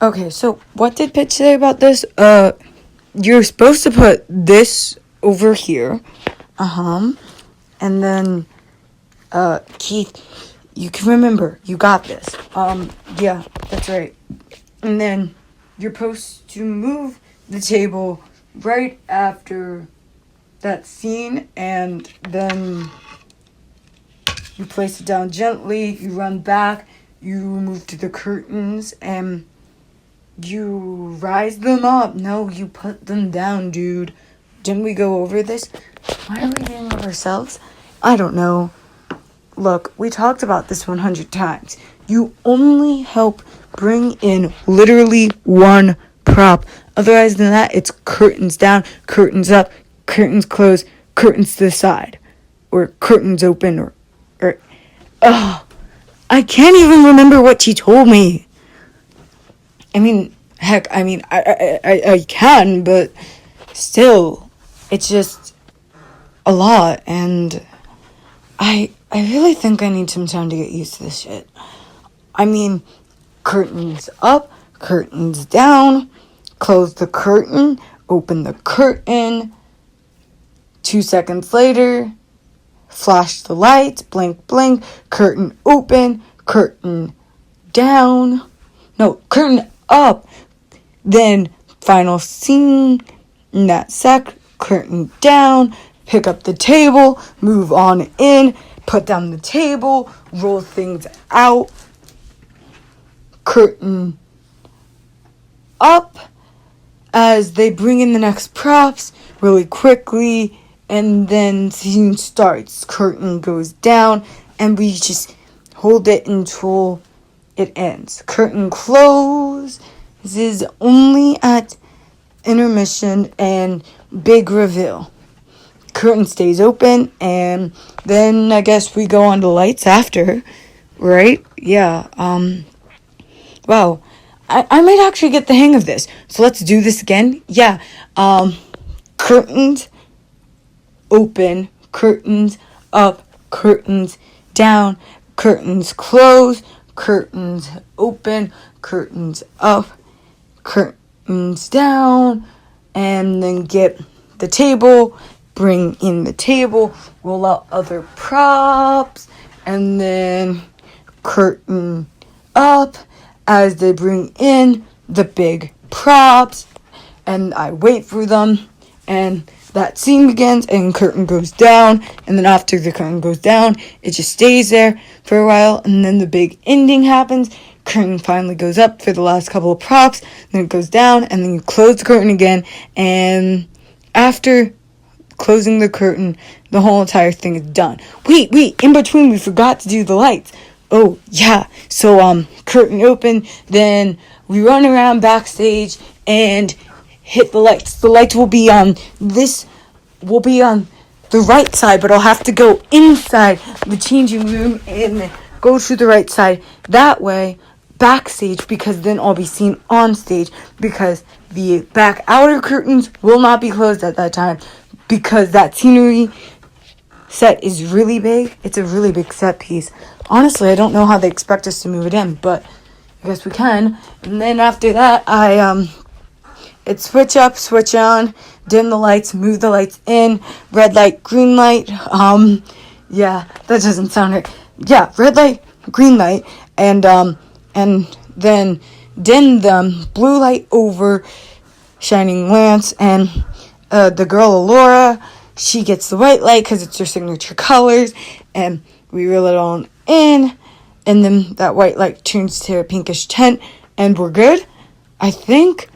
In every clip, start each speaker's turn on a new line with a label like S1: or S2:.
S1: Okay, so what did Pitch say about this? You're supposed to put this over here. And then, Keith, you can remember, you got this. Yeah, that's right. And then you're supposed to move the table right after that scene, and then you place it down gently, you run back, you move to the curtains, and you rise them up. No, you put them down, dude. Didn't we go over this? Why are we getting of ourselves? I don't know. Look, we talked about this 100 times. You only help bring in literally one prop. Otherwise than that, it's curtains down, curtains up, curtains closed, curtains to the side. Or curtains open, or I can't even remember what she told me. I mean, heck, I can, but still, it's just a lot, and I really think I need some time to get used to this shit. I mean, curtains up, curtains down, close the curtain, open the curtain, 2 seconds later, flash the lights, blink, blink, curtain open, curtain down, no, curtain up, then final scene, in that sec, curtain down, pick up the table, move on in, put down the table, roll things out, curtain up, as they bring in the next props really quickly, and then scene starts, curtain goes down, and we just hold it until it ends. Curtain closes only at intermission and big reveal. Curtain stays open, and then I guess we go on to lights after, right? Yeah, wow. I might actually get the hang of this. So let's do this again. Yeah, curtains open, curtains up, curtains down, curtains close, curtains open, curtains up, curtains down, and then get the table, bring in the table, roll out other props, and then curtain up as they bring in the big props, and I wait for them, and that scene begins, and curtain goes down, and then after the curtain goes down, it just stays there for a while, and then the big ending happens. Curtain finally goes up for the last couple of props, then it goes down, and then you close the curtain again, and after closing the curtain, the whole entire thing is done. Wait, in between we forgot to do the lights. Oh, yeah, so, curtain open, then we run around backstage, and hit the lights. The lights will be on the right side, but I'll have to go inside the changing room and go to the right side. That way, backstage, because then I'll be seen on stage, because the back outer curtains will not be closed at that time, because that scenery set is really big. It's a really big set piece. Honestly, I don't know how they expect us to move it in, but I guess we can. And then after that, it's switch up, switch on, dim the lights, move the lights in, red light, green light, yeah, that doesn't sound right. Yeah, red light, green light, and then dim them, blue light over, shining lance, and, the girl, Alora, she gets the white light, because it's her signature colors, and we reel it on in, and then that white light turns to a pinkish tint, and we're good, I think.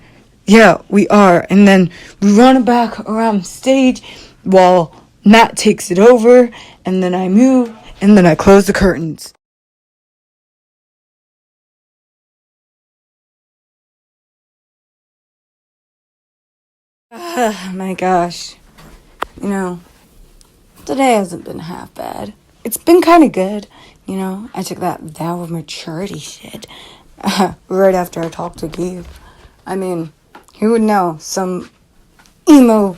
S1: Yeah, we are. And then we run back around stage while Matt takes it over, and then I move, and then I close the curtains. My gosh. You know, today hasn't been half bad. It's been kind of good. You know, I took that vow of maturity shit right after I talked to Gabe. I mean, who would know? Some emo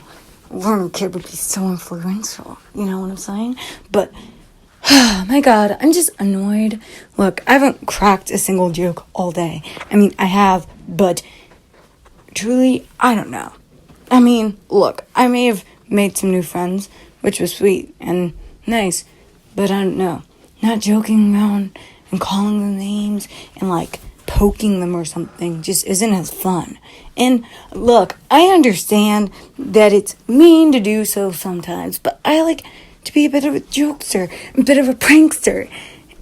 S1: learner kid would be so influential. You know what I'm saying? But My God, I'm just annoyed. Look, I haven't cracked a single joke all day. I mean, I have, but truly, I don't know. I mean, look, I may have made some new friends, which was sweet and nice, but I don't know. Not joking around and calling them names and, like, poking them or something just isn't as fun. And, look, I understand that it's mean to do so sometimes, but I like to be a bit of a jokester, a bit of a prankster.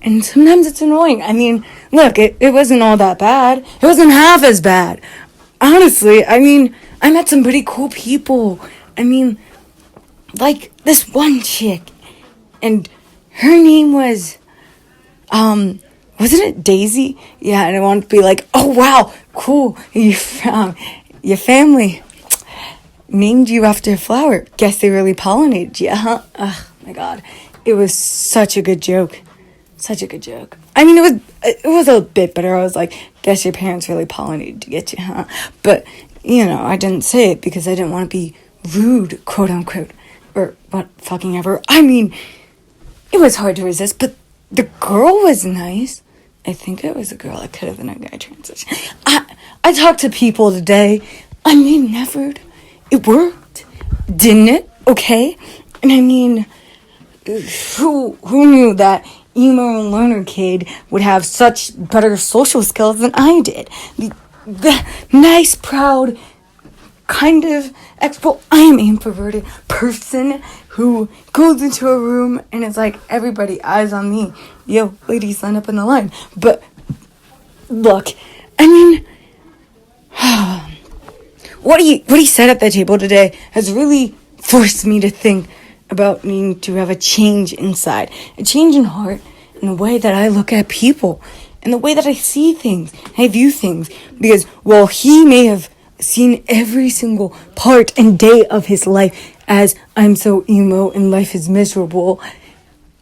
S1: And sometimes it's annoying. I mean, look, it wasn't all that bad. It wasn't half as bad. Honestly, I mean, I met some pretty cool people. I mean, like this one chick. And her name was, wasn't it Daisy? Yeah, and I wanted to be like, oh, wow, cool. Your family named you after a flower. Guess they really pollinated you, huh? Oh, my God. It was such a good joke. Such a good joke. I mean, it was a bit better. I was like, guess your parents really pollinated to get you, huh? But, you know, I didn't say it because I didn't want to be rude, quote unquote, or what fucking ever. I mean, it was hard to resist, but the girl was nice. I think it was a girl. It could have been a guy transition. I talked to people today. I made an effort. It worked, didn't it? Okay. And I mean, who knew that emo and learner kid would have such better social skills than I did? The nice, proud, kind of expo. I am an introverted person who goes into a room and it's like, everybody, eyes on me. Yo, ladies, line up in the line. But look, I mean, what he said at the table today has really forced me to think about needing to have a change inside, a change in heart, in the way that I look at people, in the way that I see things, I view things. Because while he may have seen every single part and day of his life as I'm so emo and life is miserable,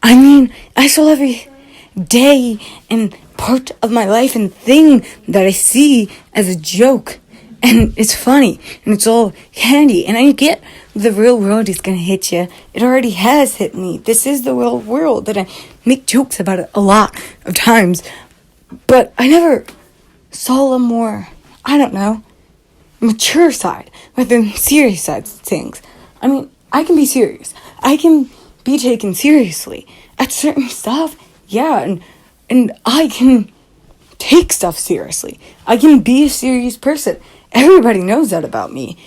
S1: I mean, I saw every day and part of my life and thing that I see as a joke. And it's funny, and it's all candy. And I get the real world is going to hit you. It already has hit me. This is the real world, that I make jokes about it a lot of times. But I never saw a more, I don't know, mature side, like the serious side of things. I mean, I can be serious. I can be taken seriously at certain stuff. Yeah, and I can take stuff seriously. I can be a serious person. Everybody knows that about me.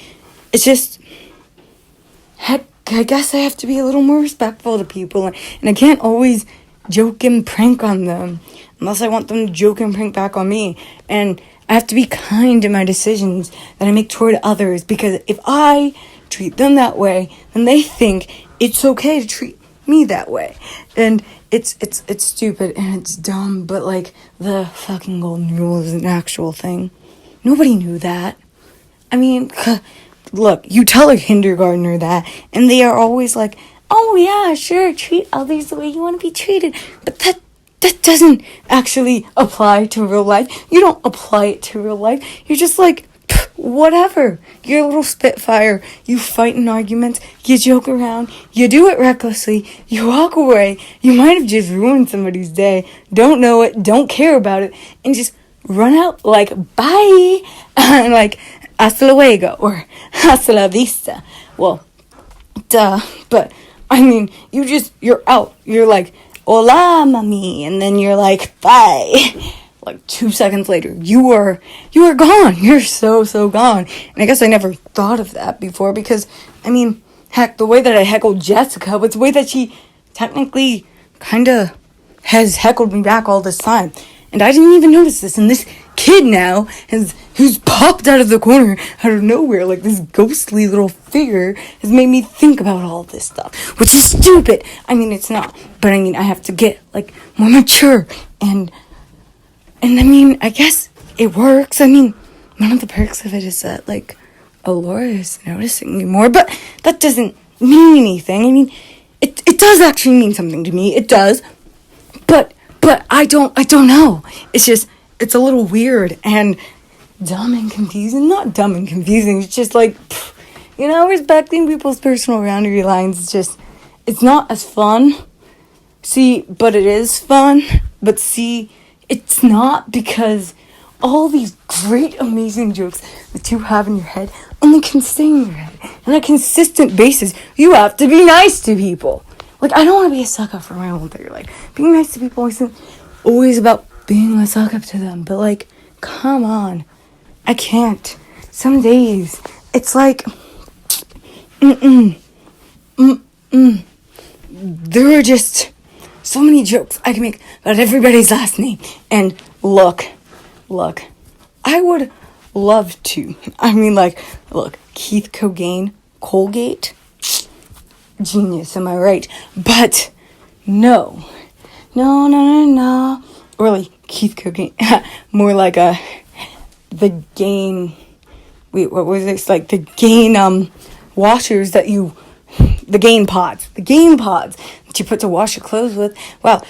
S1: It's just, heck, I guess I have to be a little more respectful to people, and I can't always joke and prank on them unless I want them to joke and prank back on me. And I have to be kind in my decisions that I make toward others, because if I treat them that way, then they think it's okay to treat me that way. And it's stupid and it's dumb, but like, the fucking golden rule is an actual thing. Nobody knew that. I mean, look, you tell a kindergartner that, and they are always like, oh yeah, sure, treat others the way you want to be treated. But that doesn't actually apply to real life. You don't apply it to real life. You're just like, whatever. You're a little spitfire. You fight in arguments. You joke around. You do it recklessly. You walk away. You might have just ruined somebody's day. Don't know it. Don't care about it. And just run out like, bye. And like, hasta luego. Or hasta la vista. Well, duh. But, I mean, you're out. You're like, hola, mami. And then you're like, bye. Like 2 seconds later, you are gone. You're so gone. And I guess I never thought of that before, because, I mean, heck, the way that I heckled Jessica was the way that she technically kind of has heckled me back all this time. And I didn't even notice this. And this kid now who's popped out of the corner out of nowhere, like this ghostly little figure, has made me think about all this stuff, which is stupid. I mean, it's not. But I mean, I have to get like more mature, and I mean, I guess it works. I mean, one of the perks of it is that, like, Laura is noticing me more, but that doesn't mean anything. I mean, it does actually mean something to me. It does. But I don't know. It's just, it's a little weird and dumb and confusing. Not dumb and confusing. It's just like, respecting people's personal boundary lines. It's just, it's not as fun. See, but it is fun. But see, it's not, because all these great, amazing jokes that you have in your head only can stay in your head on a consistent basis. You have to be nice to people. Like, I don't want to be a suck-up for my whole entire life. Being nice to people isn't always about being a suck-up to them. But, like, come on. I can't. Some days, it's like, there are just so many jokes I can make about everybody's last name. And look, I would love to. I mean, like, look, Keith Colgate, genius, am I right? But no. Or like Keith Cocaine, more like the Gain. Wait, what was this? Like the Gain washers that the Gain pods that you put to wash your clothes with. Wow,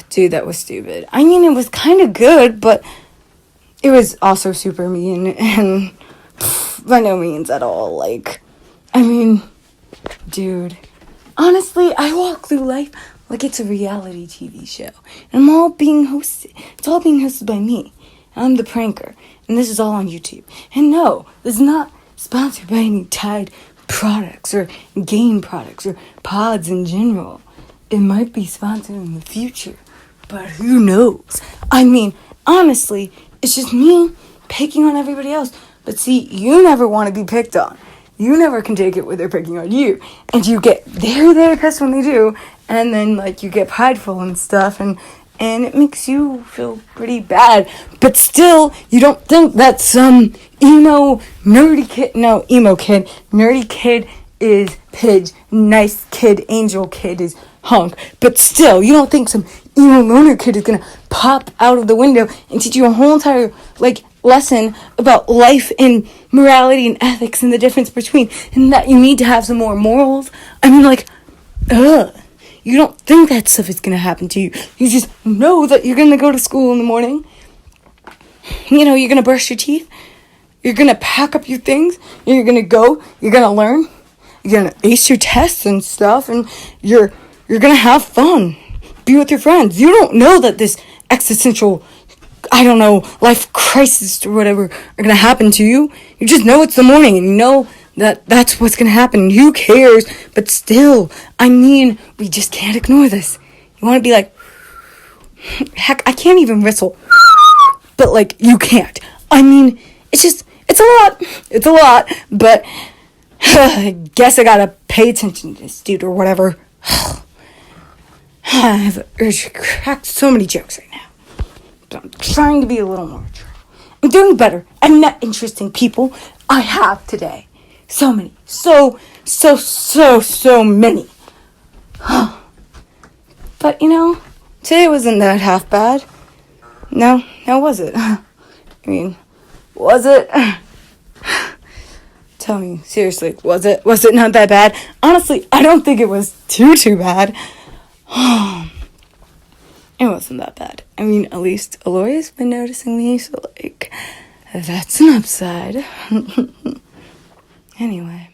S1: dude, that was stupid. I mean, it was kind of good, but it was also super mean and by no means at all. Like, I mean, dude, honestly, I walk through life like it's a reality TV show. And it's all being hosted by me. I'm the pranker. And this is all on YouTube. And no, this is not sponsored by any Tide products or Gain products or pods in general. It might be sponsored in the future, but who knows? I mean, honestly, it's just me picking on everybody else. But see, you never want to be picked on. You never can take it when they're picking on you. And you get very pissed when they do. And then, like, you get prideful and stuff. And it makes you feel pretty bad. But still, you don't think that some nerdy kid is Pidge, nice kid, angel kid is Hunk. But still, you don't think some emo loner kid is gonna pop out of the window and teach you a whole entire, like, lesson about life and morality and ethics and the difference between, and that you need to have some more morals. I mean, like, you don't think that stuff is gonna happen to you. You just know that you're gonna go to school in the morning. You're gonna brush your teeth. You're gonna pack up your things. You're gonna go. You're gonna learn. You're gonna ace your tests and stuff, and you're gonna have fun. Be with your friends. You don't know that this existential, life crisis or whatever are gonna happen to you. You just know it's the morning, and you know that that's what's gonna happen. Who cares? But still, I mean, we just can't ignore this. You want to be like, heck, I can't even whistle, but like, you can't. I mean, it's a lot, but I guess I gotta pay attention to this dude or whatever. I have an urge to crack so many jokes right now. But I'm trying to be a little more mature. I'm doing better. I'm not interesting people. I have today. So many. So many. But, today wasn't that half bad. No, was it? I mean, was it? Tell me, seriously, was it not that bad? Honestly, I don't think it was too bad. It wasn't that bad. I mean, at least Aloy's been noticing me, so, like, that's an upside. Anyway.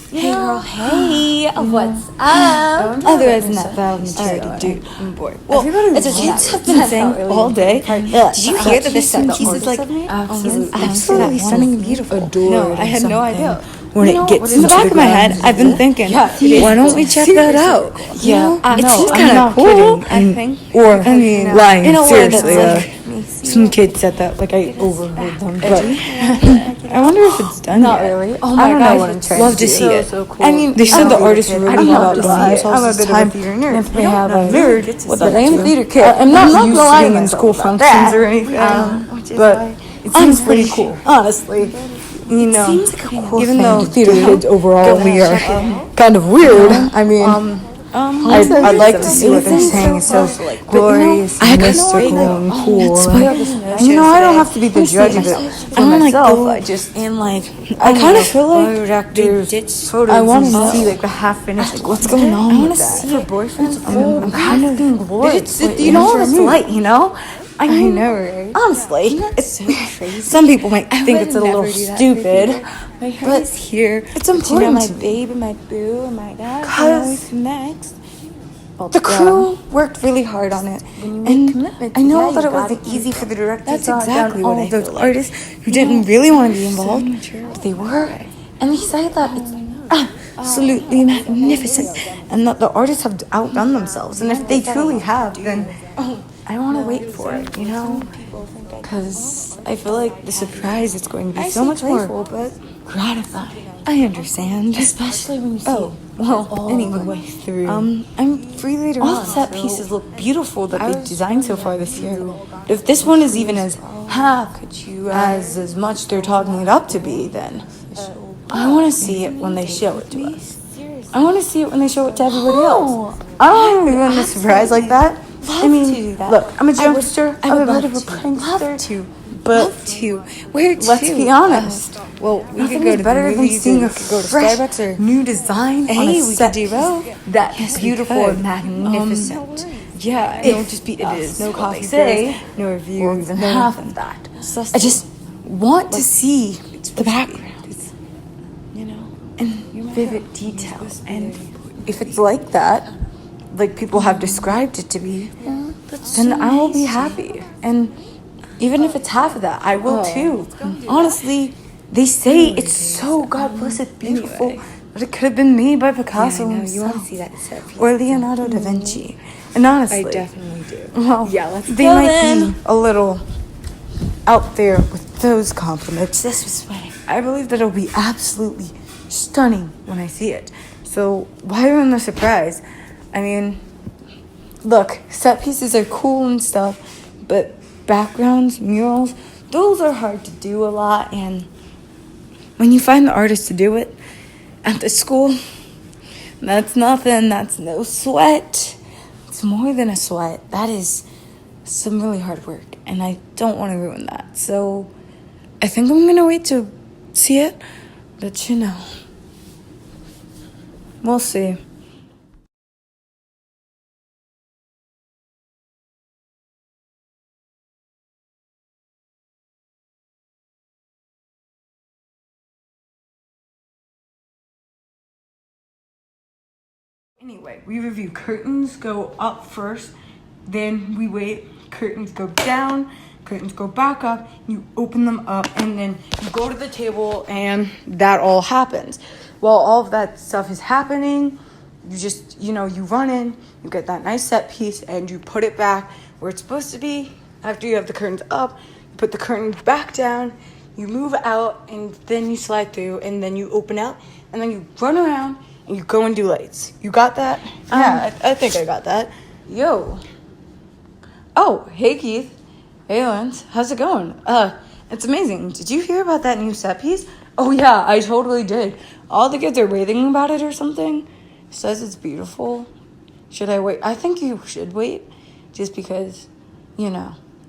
S2: Hey girl, hey, what's up?
S1: Otherwise than that valid maturity, dude. I'm bored. Well, kids have been saying all day. Did you hear that the sun piece is like, he's absolutely stunning and beautiful? No, I had no idea. When it gets in the back of my head, I've been thinking, why don't we check that out? Yeah, it seems kind of cool. I think. Or, lying, seriously. Some kid said that, like, I overheard them, but I wonder if it's done
S2: Not
S1: yet.
S2: really. Oh my gosh,
S1: Love to see it.
S2: So cool.
S1: I mean, they said the artists were really about it. I'm a bit of a theater nerd.
S2: If they have a
S1: nerd,
S2: but I am a theater kid.
S1: I'm not used to being in school functions or anything, but it seems pretty cool, honestly.
S2: Seems like a cool
S1: even though theater kids overall we are kind of weird. I mean, I'd like to see what they're saying. It's so glorious, and mystical, and cool. You know, I don't have to be the judge of it for myself. I kind of feel like I want to see like the half finished, like what's going on with that.
S2: Your boyfriend's
S1: I'm kind of being bored. You know what it's like, you know? I know, right? Honestly, it's so crazy. Some people might think it's a little stupid, but
S2: here.
S1: It's important.
S2: My baby, my boo, and my dad.
S1: Because
S2: next.
S1: The crew worked really hard on it, and I know that it wasn't easy for the director.
S2: That's
S1: to
S2: exactly
S1: all
S2: what I
S1: of those
S2: feel like.
S1: artists who didn't really want to be involved, but they were, and they said that it's absolutely magnificent, and that the artists have outdone themselves. And if they truly have, then I want to wait for it, you know, because I feel like the surprise is going to be so much more gratifying. I understand,
S2: Especially when you see
S1: anyway,
S2: through.
S1: I'm free later on. All the set pieces look beautiful that they designed so far this year. If this one is even as half as much they're talking it up to be, then I want to see it when they show it to us. I want to see it when they show it to everybody else. I don't want to ruin the surprise like that. I mean, look, I'm a jokester. I'm a bit of a prankster. But
S2: Where to?
S1: let's be honest.
S2: Well, we
S1: Nothing
S2: could go
S1: is
S2: to
S1: better
S2: the
S1: than
S2: movies,
S1: seeing
S2: or
S1: a
S2: we could go to
S1: fresh
S2: Starbucks or
S1: new design on a
S2: we
S1: set
S2: could do both.
S1: that's beautiful
S2: could.
S1: and magnificent.
S2: Yeah,
S1: If
S2: don't just be
S1: it is
S2: no
S1: what
S2: coffee
S1: they say,
S2: breaks, no
S1: or
S2: reviews,
S1: even
S2: no
S1: half
S2: nothing.
S1: of that. I just want to see the backgrounds,
S2: You know,
S1: and vivid details. And if it's like that, like people have described it to be, then I will be happy. And even if it's half of that, I will too. Honestly, they say it's so God bless it beautiful, but it could have been made by Picasso
S2: you want
S1: himself
S2: to see that set piece.
S1: or Leonardo da Vinci. And honestly,
S2: I definitely do.
S1: well,
S2: Yeah, let's
S1: they
S2: go
S1: might
S2: then.
S1: be a little out there with those compliments.
S2: This was funny.
S1: I believe that it'll be absolutely stunning when I see it. So why ruin the surprise? I mean, look, set pieces are cool and stuff, but backgrounds, murals, those are hard to do a lot. And when you find the artist to do it at the school, that's nothing. That's no sweat. It's more than a sweat. That is some really hard work, and I don't want to ruin that. So I think I'm gonna wait to see it, but you know, we'll see. Anyway, we review curtains go up first, then we wait, curtains go down, curtains go back up, you open them up, and then you go to the table, and that all happens. While all of that stuff is happening, you just, you run in, you get that nice set piece, and you put it back where it's supposed to be. After you have the curtains up, you put the curtains back down, you move out, and then you slide through, and then you open out, and then you run around, and you go and do lights. You got that? Yeah, I think I got that. Yo. Oh, hey Keith. Hey Lance. How's it going? It's amazing. Did you hear about that new set piece? Oh yeah, I totally did. All the kids are raving about it or something. Says it's beautiful. Should I wait? I think you should wait. Just because,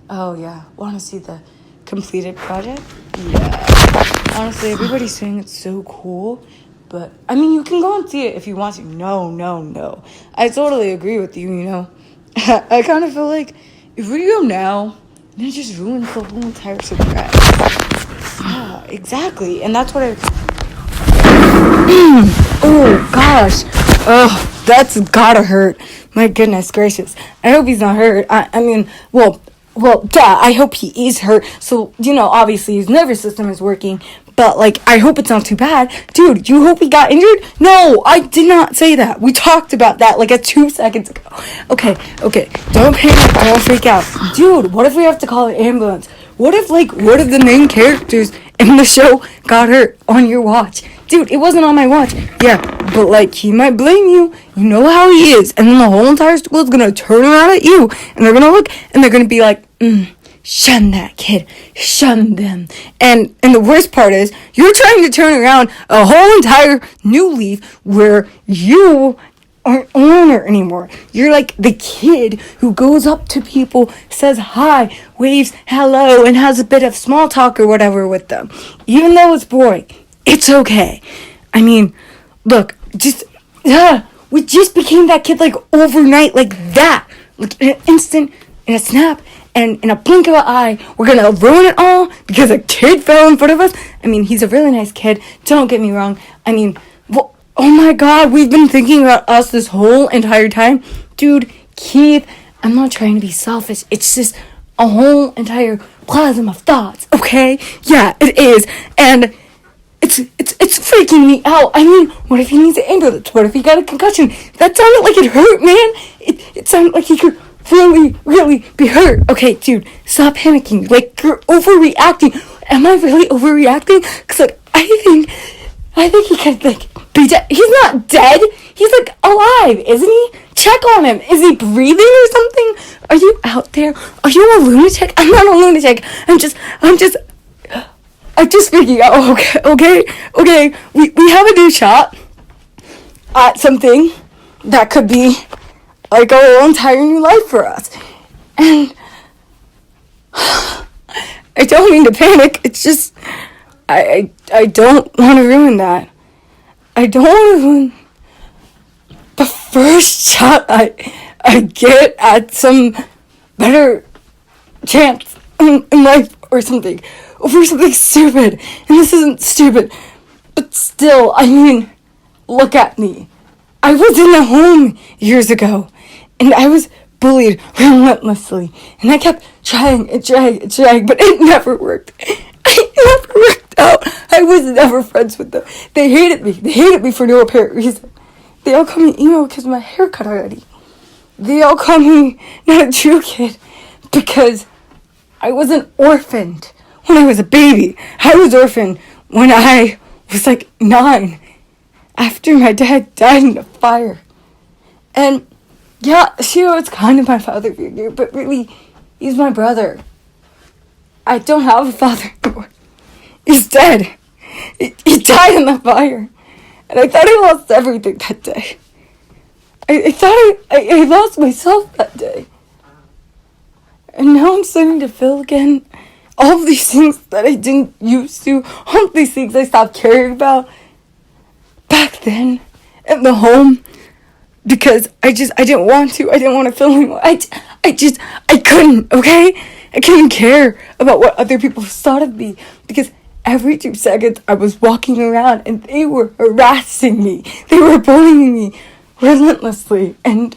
S1: Oh yeah, want to see the completed project? Yeah. Honestly, everybody's saying it's so cool. But, I mean, you can go and see it if you want to. No. I totally agree with you, I kind of feel like if we go now, then it just ruins the whole entire surprise. Yeah, exactly. And that's what Oh, gosh. Oh, that's gotta hurt. My goodness gracious. I hope he's not hurt. I mean, well, I hope he is hurt. So, obviously his nervous system is working. But, I hope it's not too bad. Dude, you hope he got injured? No, I did not say that. We talked about that, 2 seconds ago. Okay. Don't panic. Don't freak out. Dude, what if we have to call an ambulance? What if the main characters in the show got hurt on your watch? Dude, it wasn't on my watch. Yeah, but, he might blame you. You know how he is. And then the whole entire school is going to turn around at you. And they're going to look, and they're going to be like, shun that kid. Shun them. And the worst part is, you're trying to turn around a whole entire new leaf where you aren't a learner anymore. You're like the kid who goes up to people, says hi, waves hello, and has a bit of small talk or whatever with them. Even though it's boring, it's okay. I mean, look, we just became that kid like overnight, like that. Like in an instant, in a snap, and in a blink of an eye, we're gonna ruin it all because a kid fell in front of us. I mean, he's a really nice kid, don't get me wrong. I mean, oh my god, we've been thinking about us this whole entire time. Dude, Keith, I'm not trying to be selfish. It's just a whole entire plasm of thoughts, okay? Yeah, it is. And it's freaking me out. I mean, what if he needs an ambulance? What if he got a concussion? That sounded like it hurt, man. It sounded like he could really, really be hurt. Okay, dude, stop panicking. Like, you're overreacting. Am I really overreacting? Because, like, I think he could, like, be dead. He's not dead. He's, like, alive, isn't he? Check on him. Is he breathing or something? Are you out there? Are you a lunatic? I'm not a lunatic. I'm just freaking out. Okay. We have a new shot at something that could be like a whole entire new life for us. And I don't mean to panic. It's just I don't want to ruin that. I don't want to ruin the first shot I get at some better chance in life or something. Over something stupid. And this isn't stupid. But still, I mean, look at me. I was in a home years ago. And I was bullied relentlessly. And I kept trying, but it never worked. It never worked out. I was never friends with them. They hated me. They hated me for no apparent reason. They all call me emo because of my haircut already. They all call me not a true kid because I wasn't orphaned when I was a baby. I was orphaned when I was like 9 after my dad died in a fire. And yeah, Shiro is kind of my father figure, but really, he's my brother. I don't have a father anymore. He's dead. He died in the fire. And I thought I lost everything that day. I thought I lost myself that day. And now I'm starting to feel again all of these things that I didn't used to. All of these things I stopped caring about back then in the home. Because I didn't want to. I didn't want to feel anymore. I couldn't, okay? I couldn't care about what other people thought of me. Because every 2 seconds I was walking around and they were harassing me. They were bullying me relentlessly. And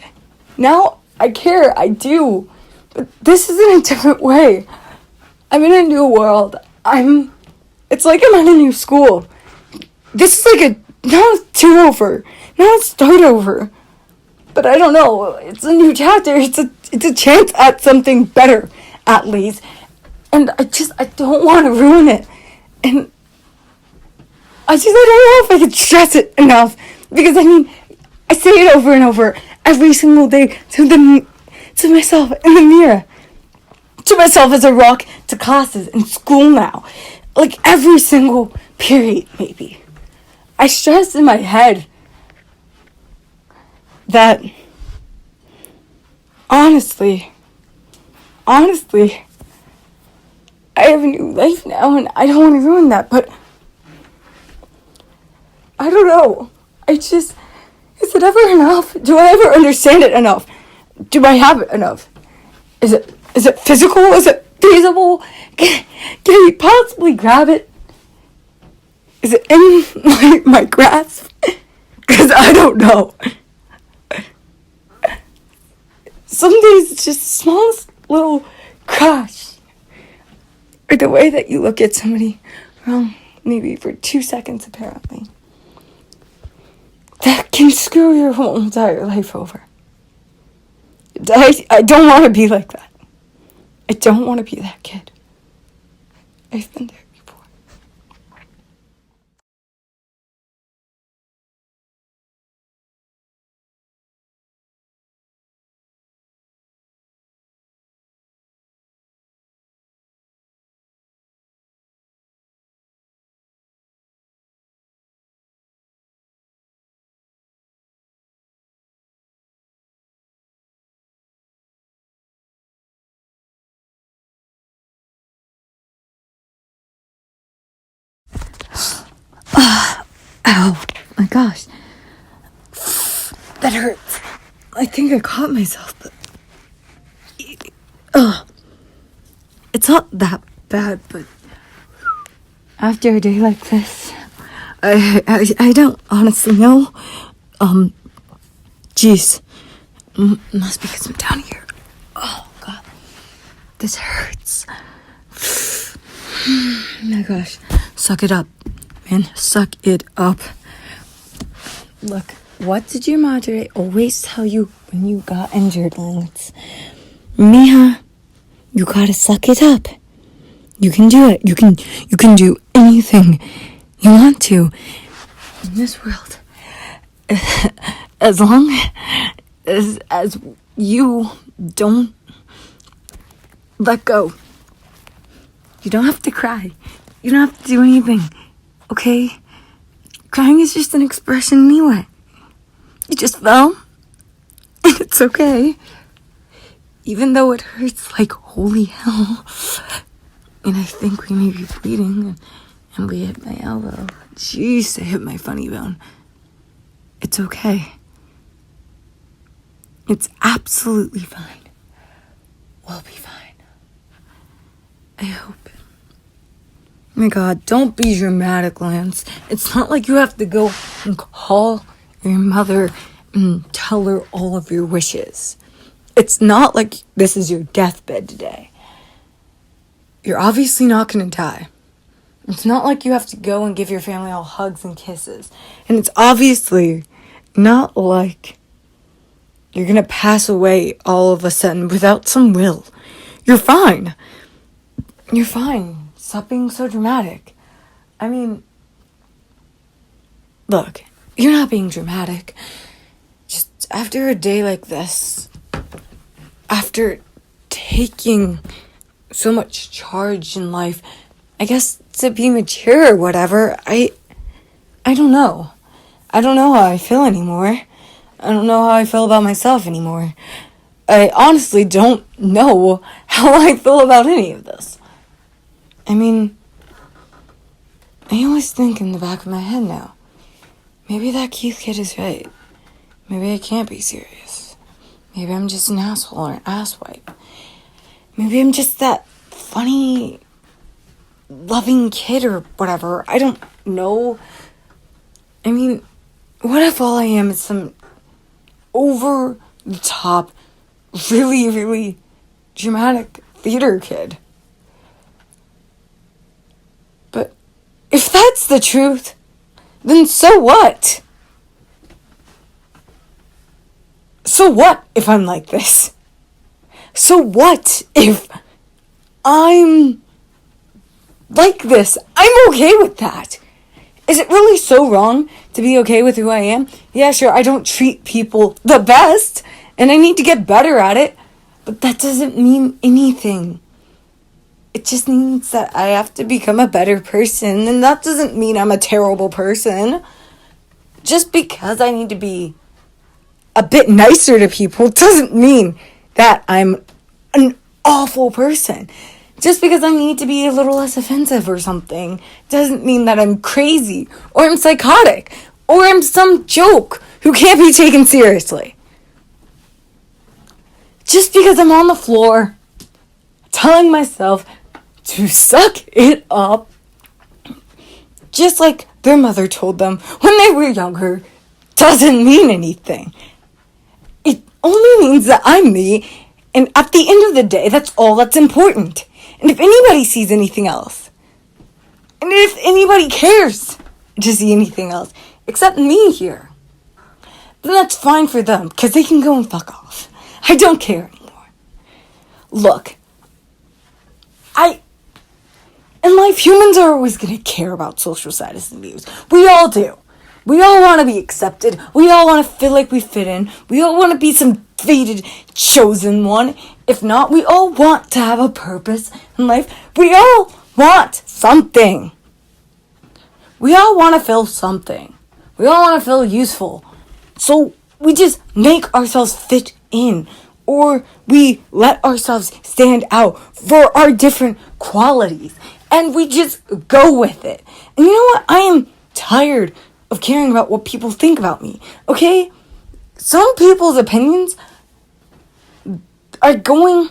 S1: now I care. I do. But this is in a different way. I'm in a new world. It's like I'm in a new school. This is like now it's do-over. Now it's start over. But I don't know. It's a new chapter. It's a chance at something better, at least. And I don't want to ruin it. And I don't know if I can stress it enough. Because I mean, I say it over and over every single day to myself in the mirror. To myself as I walk to classes in school now. Like every single period, maybe. I stress in my head that honestly, I have a new life now and I don't want to ruin that, but I don't know. Is it ever enough? Do I ever understand it enough? Do I have it enough? Is it physical? Is it feasible? Can we possibly grab it? Is it in my grasp? Because I don't know. Some days it's just the smallest little crash. Or the way that you look at somebody wrong, maybe for 2 seconds apparently. That can screw your whole entire life over. I don't want to be like that. I don't want to be that kid. I've been there. Ow, my gosh. That hurts. I think I caught myself, but... It's not that bad, but... After a day like this, I don't honestly know. Jeez. Must be because I'm down here. Oh, God. This hurts. My gosh. Suck it up, man. Suck it up. Look, what did your madre always tell you when you got injured, Lance? Mija, you gotta suck it up. You can do it. You can do anything you want to in this world. As long as you don't let go. You don't have to cry. You don't have to do anything. Okay? Crying is just an expression anyway. You just fell. And it's okay. Even though it hurts like holy hell. And I think we may be bleeding. And we hit my elbow. Jeez, I hit my funny bone. It's okay. It's absolutely fine. We'll be fine. I hope. My God, don't be dramatic, Lance. It's not like you have to go and call your mother and tell her all of your wishes. It's not like this is your deathbed today. You're obviously not going to die. It's not like you have to go and give your family all hugs and kisses. And it's obviously not like you're going to pass away all of a sudden without some will. You're fine. You're fine. Stop being so dramatic. I mean, look, you're not being dramatic. Just after a day like this, after taking so much charge in life, I guess to be mature or whatever, I don't know. I don't know how I feel anymore. I don't know how I feel about myself anymore. I honestly don't know how I feel about any of this. I mean, I always think in the back of my head now, maybe that Keith kid is right. Maybe I can't be serious. Maybe I'm just an asshole or an asswipe. Maybe I'm just that funny, loving kid or whatever. I don't know. I mean, what if all I am is some over-the-top, really, really dramatic theater kid? But if that's the truth, then so what? So what if I'm like this? So what if I'm like this? I'm okay with that. Is it really so wrong to be okay with who I am? Yeah, sure, I don't treat people the best, and I need to get better at it, but that doesn't mean anything. It just means that I have to become a better person, and that doesn't mean I'm a terrible person. Just because I need to be a bit nicer to people doesn't mean that I'm an awful person. Just because I need to be a little less offensive or something doesn't mean that I'm crazy or I'm psychotic or I'm some joke who can't be taken seriously. Just because I'm on the floor telling myself to suck it up, just like their mother told them when they were younger, doesn't mean anything. It only means that I'm me, and at the end of the day, that's all that's important. And if anybody sees anything else, and if anybody cares to see anything else, except me here, then that's fine for them, because they can go and fuck off. I don't care anymore. Look, in life, humans are always going to care about social status and views. We all do. We all want to be accepted. We all want to feel like we fit in. We all want to be some fated, chosen one. If not, we all want to have a purpose in life. We all want something. We all want to feel something. We all want to feel useful. So we just make ourselves fit in. Or we let ourselves stand out for our different qualities. And we just go with it. And you know what? I am tired of caring about what people think about me, okay? Some people's opinions are going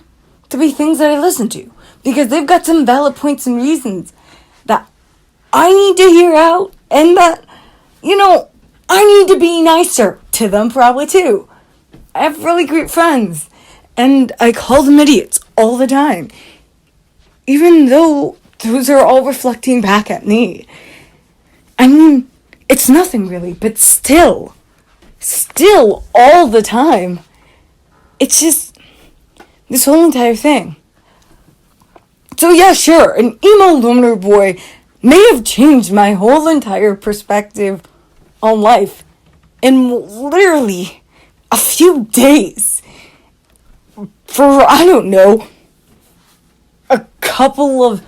S1: to be things that I listen to because they've got some valid points and reasons that I need to hear out, and that, I need to be nicer to them probably too. I have really great friends, and I call them idiots all the time, even though those are all reflecting back at me. I mean, it's nothing really, but still all the time. It's just this whole entire thing. So yeah, sure, an emo loner boy may have changed my whole entire perspective on life in literally a few days. For, I don't know, a couple of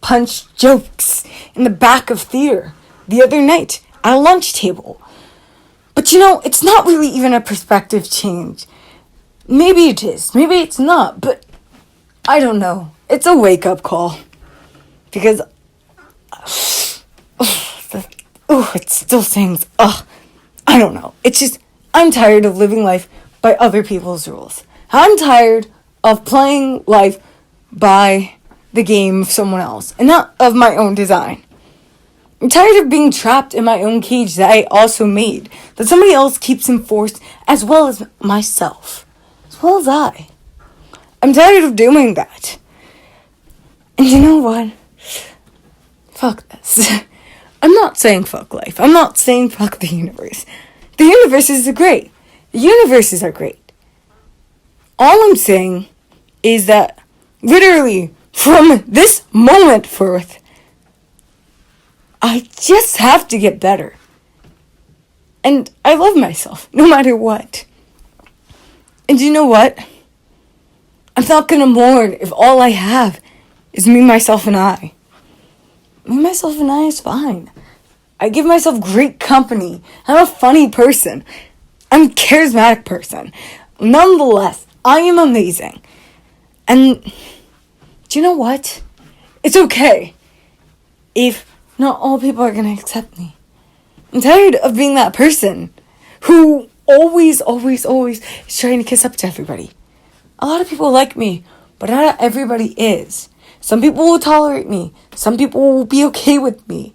S1: punch jokes in the back of theater the other night at a lunch table. But it's not really even a perspective change. Maybe it is, maybe it's not, but I don't know. It's a wake-up call. Because, it still stings. I don't know. It's just, I'm tired of living life by other people's rules. I'm tired of playing life by the game of someone else, and not of my own design. I'm tired of being trapped in my own cage that I also made, that somebody else keeps enforced, as well as myself, as well as I. I'm tired of doing that. And you know what? Fuck this. I'm not saying fuck life. I'm not saying fuck the universe. The universes are great. The universes are great. All I'm saying is that literally from this moment forth, I just have to get better. And I love myself, no matter what. And you know what? I'm not gonna mourn if all I have is me, myself, and I. Me, myself, and I is fine. I give myself great company. I'm a funny person. I'm a charismatic person. Nonetheless, I am amazing. And do you know what? It's okay if not all people are going to accept me. I'm tired of being that person who always is trying to kiss up to everybody. A lot of people like me, but not everybody is. Some people will tolerate me. Some people will be okay with me.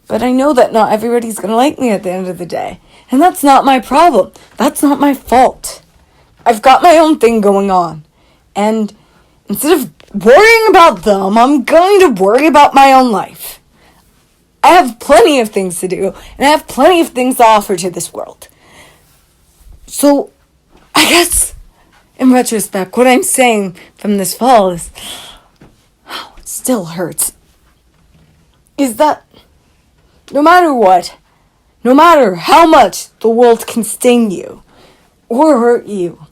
S1: But I know that not everybody's going to like me at the end of the day. And that's not my problem. That's not my fault. I've got my own thing going on. And instead of worrying about them, I'm going to worry about my own life. I have plenty of things to do. And I have plenty of things to offer to this world. So, I guess, in retrospect, what I'm saying from this fall is, it still hurts, is that no matter what, no matter how much the world can sting you or hurt you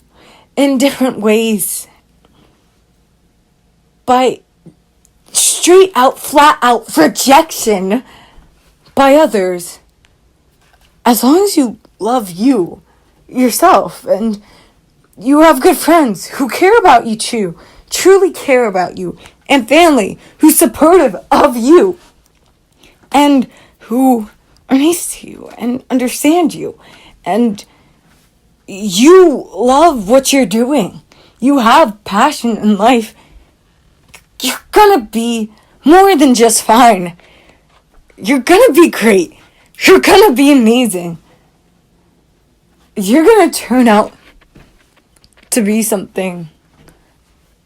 S1: in different ways, by straight out, flat out rejection by others, as long as you love you, yourself, and you have good friends who care about you too, truly care about you, and family who's supportive of you, and who are nice to you and understand you, and you love what you're doing, you have passion in life, you're gonna be more than just fine. You're gonna be great. You're gonna be amazing. You're gonna turn out to be something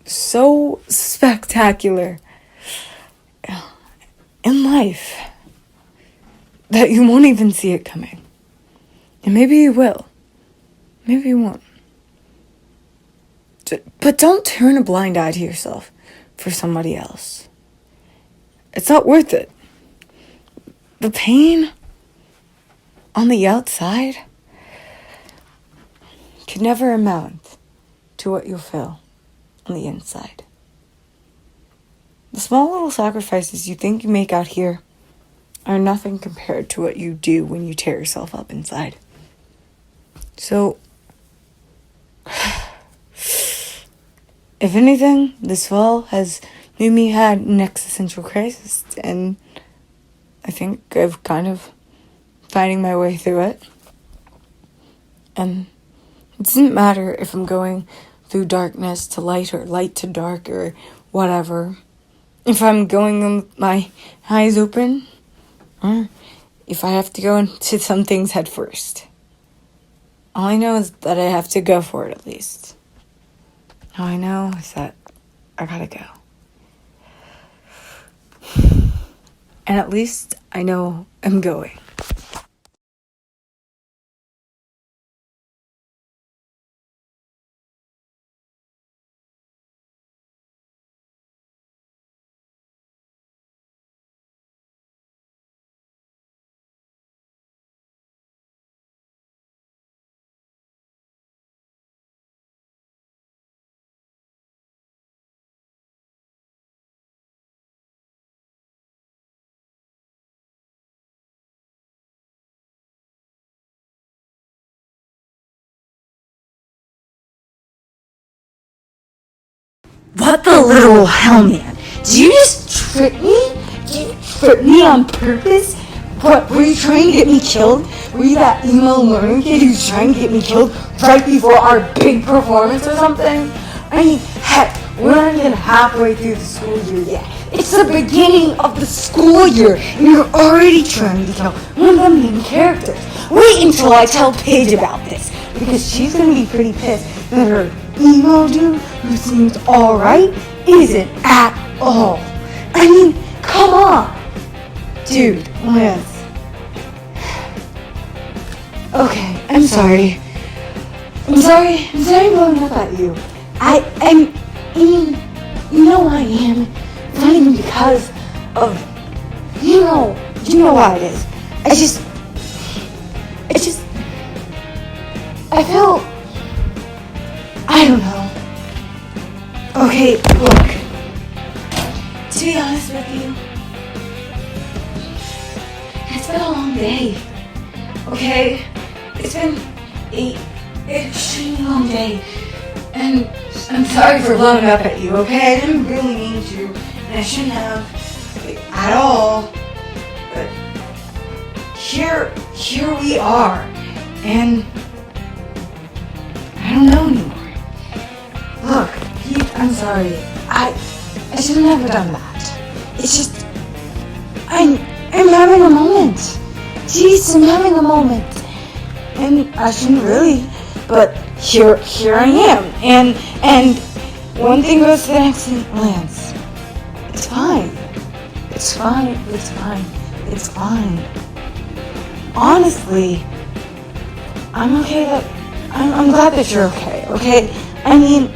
S1: so spectacular in life that you won't even see it coming. And maybe you will. Maybe you won't. But don't turn a blind eye to yourself for somebody else. It's not worth it. The pain on the outside can never amount to what you'll feel on the inside. The small little sacrifices you think you make out here are nothing compared to what you do when you tear yourself up inside. So, if anything, this fall has made me had an existential crisis, and I think I've kind of finding my way through it. And it doesn't matter if I'm going through darkness to light or light to dark or whatever. If I'm going with my eyes open, or if I have to go into some things head first. All I know is that I have to go for it at least. All I know is that I gotta go. And at least I know I'm going. What the little hell, man? Did you just trick me? Did you trip me on purpose? What, were you trying to get me killed? Were you that emo learning kid who's trying to get me killed right before our big performance or something? I mean, heck, we're not even halfway through the school year yet. It's the beginning of the school year, and you're already trying to kill one of the main characters. Wait until I tell Paige about this, because she's gonna be pretty pissed that her emo dude, who seems alright, isn't at all. I mean, come on. Dude, Lance. Okay, I'm sorry. I'm sorry blowing up at you. I mean, you know I am. Not even because of, you know why it is. I feel, I don't know. Okay, look. To be honest with you, it's been a long day. Okay? It's been an extremely long day. And I'm sorry for blowing up at you, okay? I didn't really mean to. And I shouldn't have, like, at all. But here we are. And I don't know anymore. Look, Pete, I'm sorry. I should have never done that. It's just, I'm having a moment. Jeez, I'm having a moment. And I shouldn't really, but here I am. And one thing goes to the next thing, Lance. It's fine. It's fine. It's fine. It's fine. Honestly, I'm okay I'm glad that you're okay? I mean,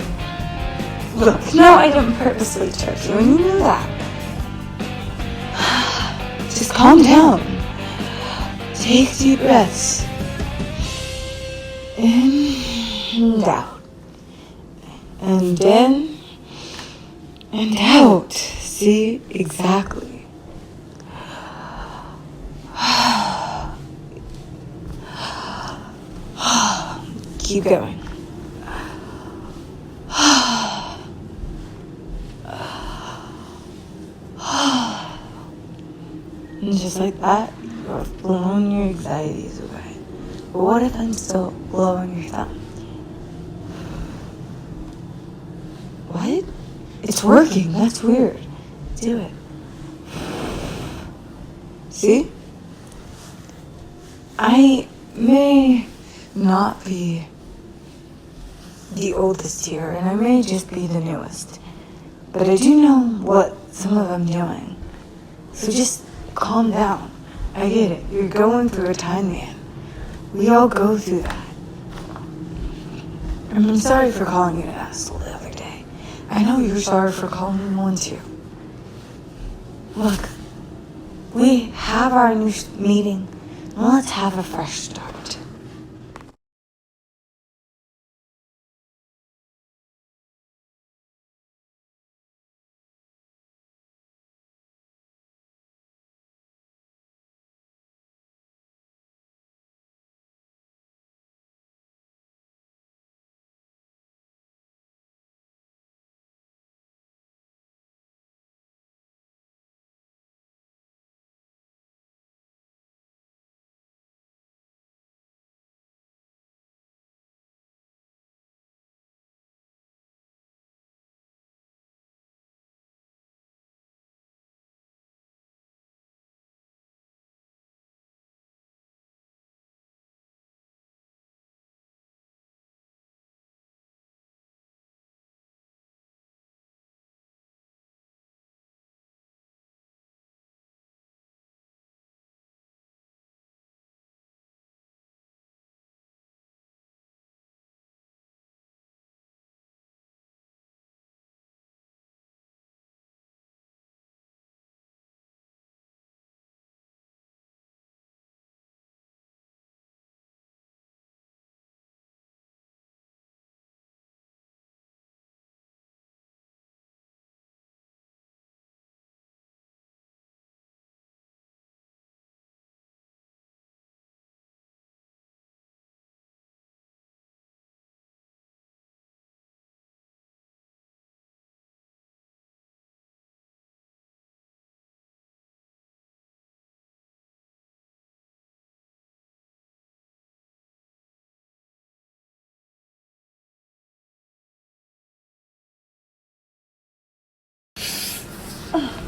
S1: look, no, I didn't purposely trick you, and you knew that. Just calm down. Take deep breaths. In and out. And in and out. See? Exactly. Keep going. And just like that, you're blowing your anxieties away. But what if I'm still blowing your thumb? What? It's working. That's weird. Do it. See? I may not be the oldest here, and I may just be the newest. But I do know what some of them doing. So just calm down. I get it. You're going through a time, man. We all go through that. I'm sorry for calling you an asshole the other day. I know you're sorry for calling me one too. Look, we have our new meeting. Well, let's have a fresh start.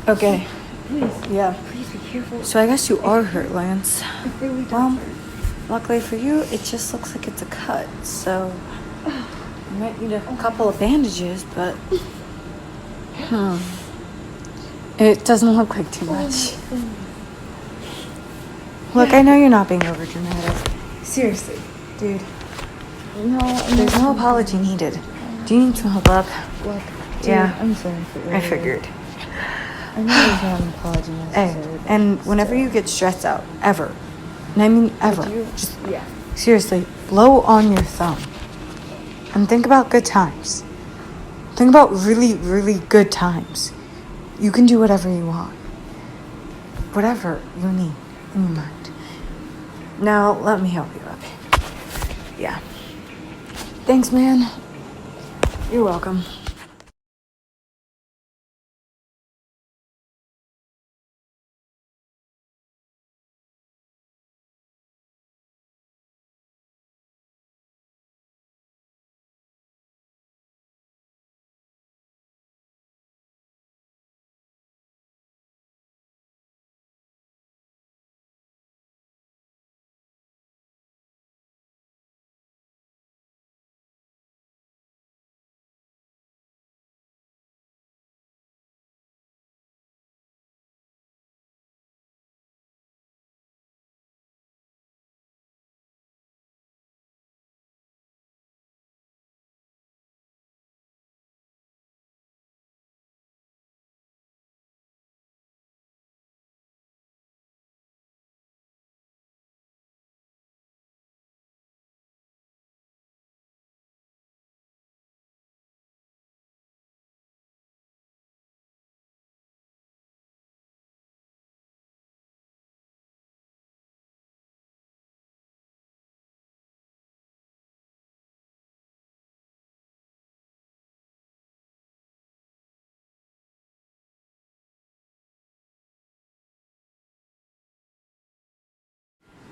S1: Okay.
S2: Please.
S1: Yeah.
S2: Please be careful.
S1: So I guess you are hurt, Lance.
S2: If really
S1: Well, luckily for you, it just looks like it's a cut. So you might need a couple of bandages, but it doesn't look like too much. Look, I know you're not being overdramatic. Seriously, dude.
S2: No,
S1: There's no apology needed. Do you need some help up?
S2: Look, dude,
S1: Yeah.
S2: I'm sorry for earlier.
S1: I figured.
S2: I know there's not an apology
S1: Hey,
S2: necessary.
S1: and whenever you get stressed out, ever, and I mean ever, just
S2: Yeah.
S1: seriously, blow on your thumb and think about good times. Think about really, really good times. You can do whatever you want. Whatever you need in your mind. Now, let me help you up. Yeah. Thanks, man. You're welcome.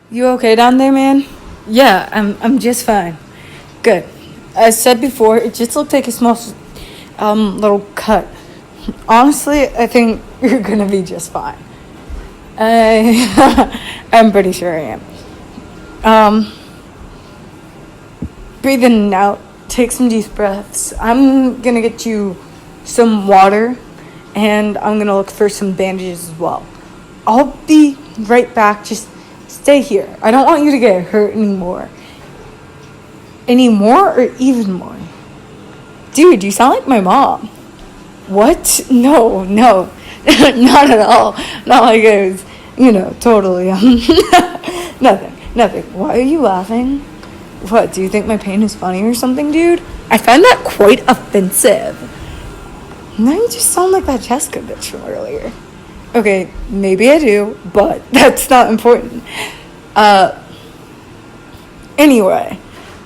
S1: You okay down there, man? Yeah, I'm just fine. Good. As said before, it just looked like a small, little cut. Honestly, I think you're gonna be just fine. I'm pretty sure I am. Breathe in and out. Take some deep breaths. I'm gonna get you some water, and I'm gonna look for some bandages as well. I'll be right back. Just stay here. I don't want you to get hurt anymore. Any more or even more? Dude, you sound like my mom. What? No, not at all. Not like I was, totally. Nothing. Why are you laughing? What, do you think my pain is funny or something, dude? I find that quite offensive. Now you just sound like that Jessica bitch from earlier. Okay, maybe I do, but that's not important. Anyway,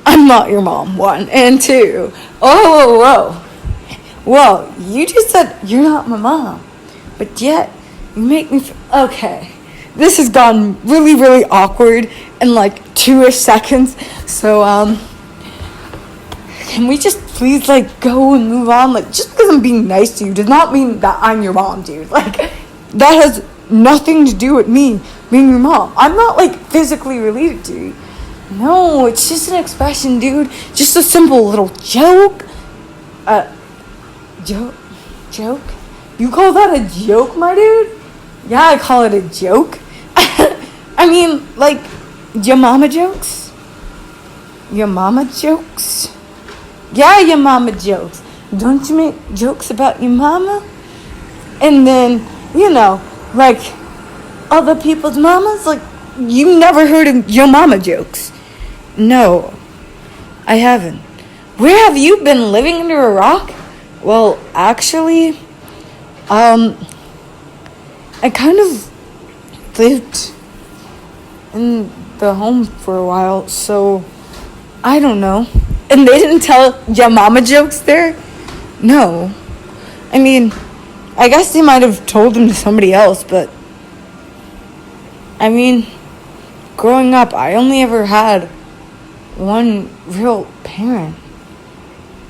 S1: I'm not your mom, 1. And 2, whoa, you just said you're not my mom, but yet you make me okay, this has gone really, really awkward in like 2-ish seconds, so, can we just please, go and move on? Just because I'm being nice to you does not mean that I'm your mom, dude. That has nothing to do with me being your mom. I'm not, physically related to you. No, it's just an expression, dude. Just a simple little joke. Joke? You call that a joke, my dude? Yeah, I call it a joke. I mean, your mama jokes? Your mama jokes? Yeah, your mama jokes. Don't you make jokes about your mama? And then, other people's mamas? You never heard of your mama jokes? No, I haven't. Where have you been, living under a rock? Well, actually, I kind of lived in the home for a while, so I don't know. And they didn't tell your mama jokes there? No. I mean, I guess they might have told them to somebody else, but growing up, I only ever had one real parent.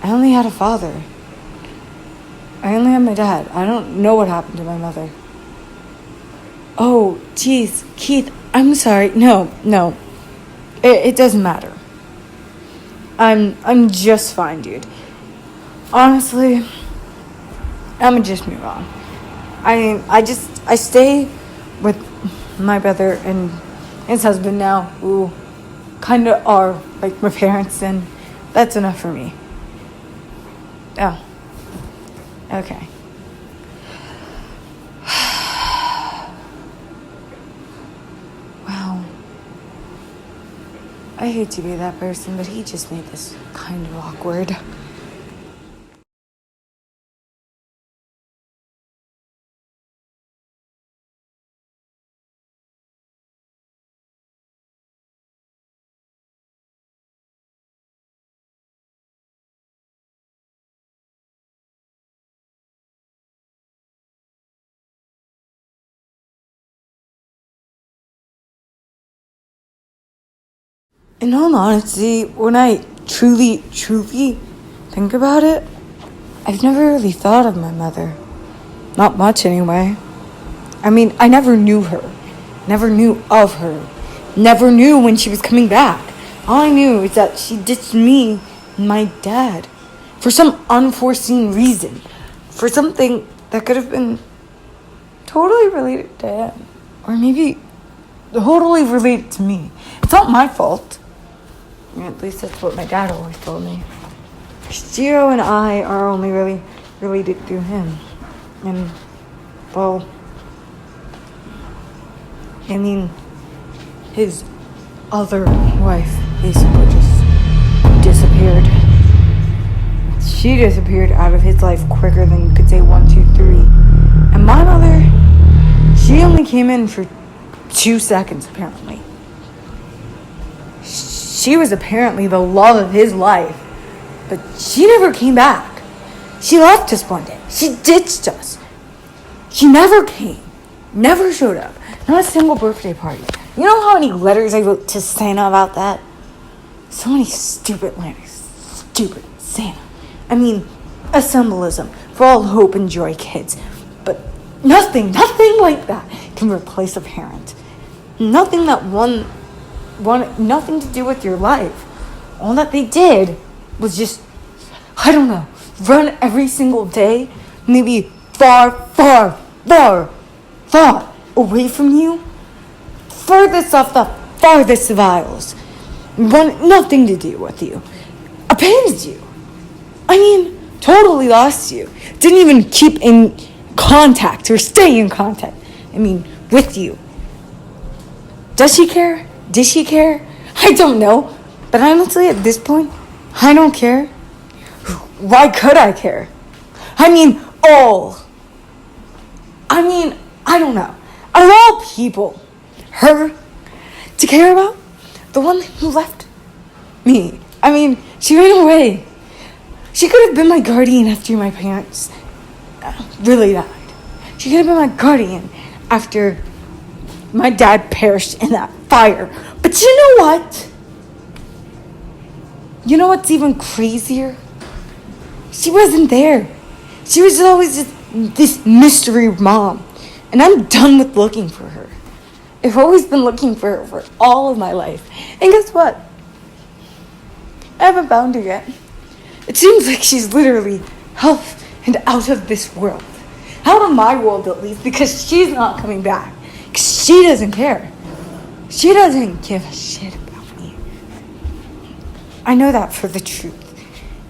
S1: I only had a father. I only have my dad. I don't know what happened to my mother. Oh, jeez, Keith, I'm sorry. No. It doesn't matter. I'm just fine, dude. Honestly, I'm just me wrong. I stay with my brother and his husband now, who kind of are like my parents, and that's enough for me. Oh, okay. Wow. I hate to be that person, but he just made this kind of awkward. In all honesty, when I truly think about it, I've never really thought of my mother. Not much, anyway. I mean, I never knew her. Never knew of her. Never knew when she was coming back. All I knew is that she ditched me and my dad for some unforeseen reason. For something that could have been totally related to him. Or maybe totally related to me. It's not my fault. At least that's what my dad always told me. Gio and I are only really related through him. And, well, I mean, his other wife basically just disappeared. She disappeared out of his life quicker than you could say 1, 2, 3. And my mother, she only came in for 2 seconds, apparently. She was apparently the love of his life, but she never came back. She left us one day. She ditched us. She never came, never showed up. Not a single birthday party. You know how many letters I wrote to Santa about that? So many stupid letters. Stupid Santa. I mean, a symbolism for all hope and joy kids. But nothing like that can replace a parent. Nothing that wanted nothing to do with your life. All that they did was just, I don't know, run every single day, maybe far away from you, furthest off the farthest of aisles, want nothing to do with you, abandoned you. I mean, totally lost you. Didn't even keep in contact or stay in contact. I mean, with you. Does she care? Did she care? I don't know. But honestly, at this point, I don't care. Why could I care? I mean, I don't know. Out of all people, her to care about? The one who left me. I mean, she ran away. She could have been my guardian after my parents really died. She could have been my guardian after my dad perished in that fire. But you know what? You know what's even crazier? She wasn't there. She was always just this mystery mom. And I'm done with looking for her. I've always been looking for her for all of my life. And guess what? I haven't found her yet. It seems like she's literally off and out of this world. Out of my world, at least, because she's not coming back. Because she doesn't care. She doesn't give a shit about me. I know that for the truth.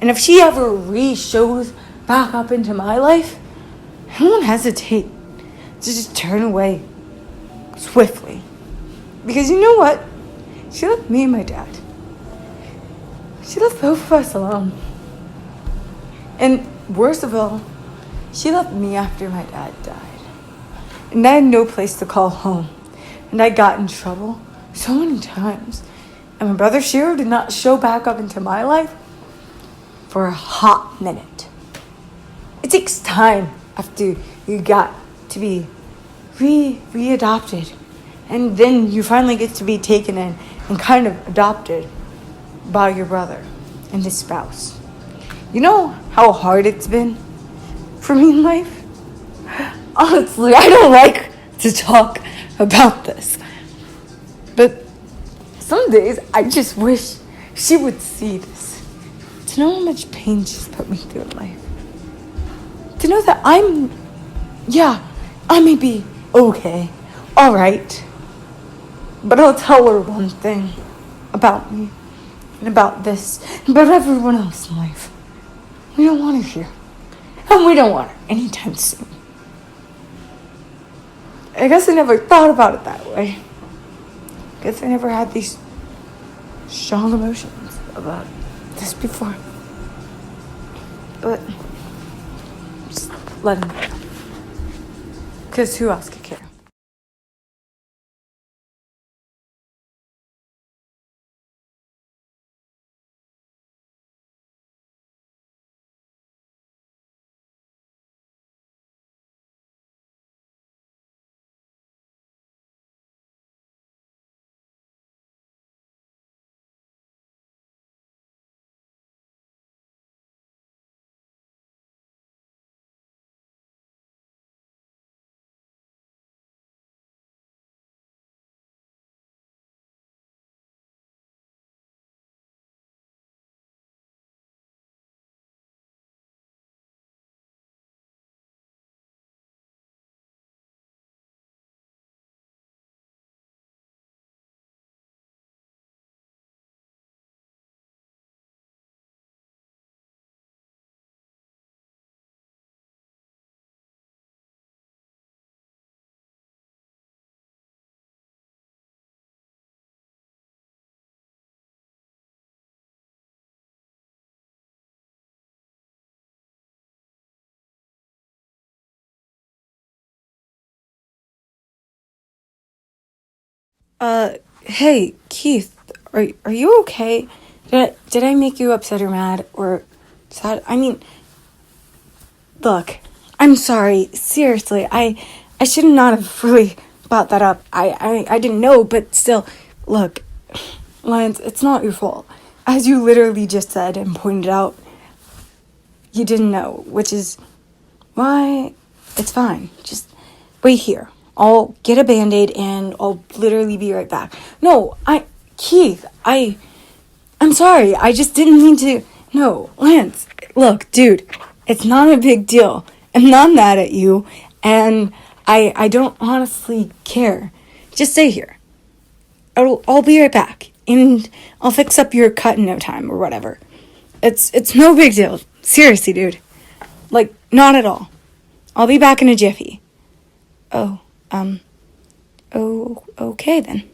S1: And if she ever re-shows back up into my life, I won't hesitate to just turn away swiftly. Because you know what? She left me and my dad. She left both of us alone. And worst of all, she left me after my dad died. And I had no place to call home. And I got in trouble so many times. And my brother Shiro did not show back up into my life for a hot minute. It takes time after you got to be readopted. And then you finally get to be taken in and kind of adopted by your brother and his spouse. You know how hard it's been for for me in life? Honestly, I don't like to talk about this. But some days I just wish she would see this. To know how much pain she's put me through in life. To know that I may be okay, alright. But I'll tell her one thing about me, and about this, and about everyone else in life. We don't want her here. And we don't want her anytime soon. I guess I never thought about it that way. I guess I never had these strong emotions about this before. But just let him go. Because who else could care? Hey, Keith, are you okay? Did I make you upset or mad or sad? I mean, look, I'm sorry. Seriously, I should not have really brought that up. I didn't know, but still, look, Lance, it's not your fault. As you literally just said and pointed out, you didn't know, which is why it's fine. Just wait here. I'll get a Band-Aid and I'll literally be right back. No, Keith, I'm sorry. I just didn't mean to. No, Lance, look, dude, it's not a big deal. I'm not mad at you, and I don't honestly care. Just stay here. I'll be right back, and I'll fix up your cut in no time or whatever. It's no big deal. Seriously, dude. Like, not at all. I'll be back in a jiffy. Oh, okay then.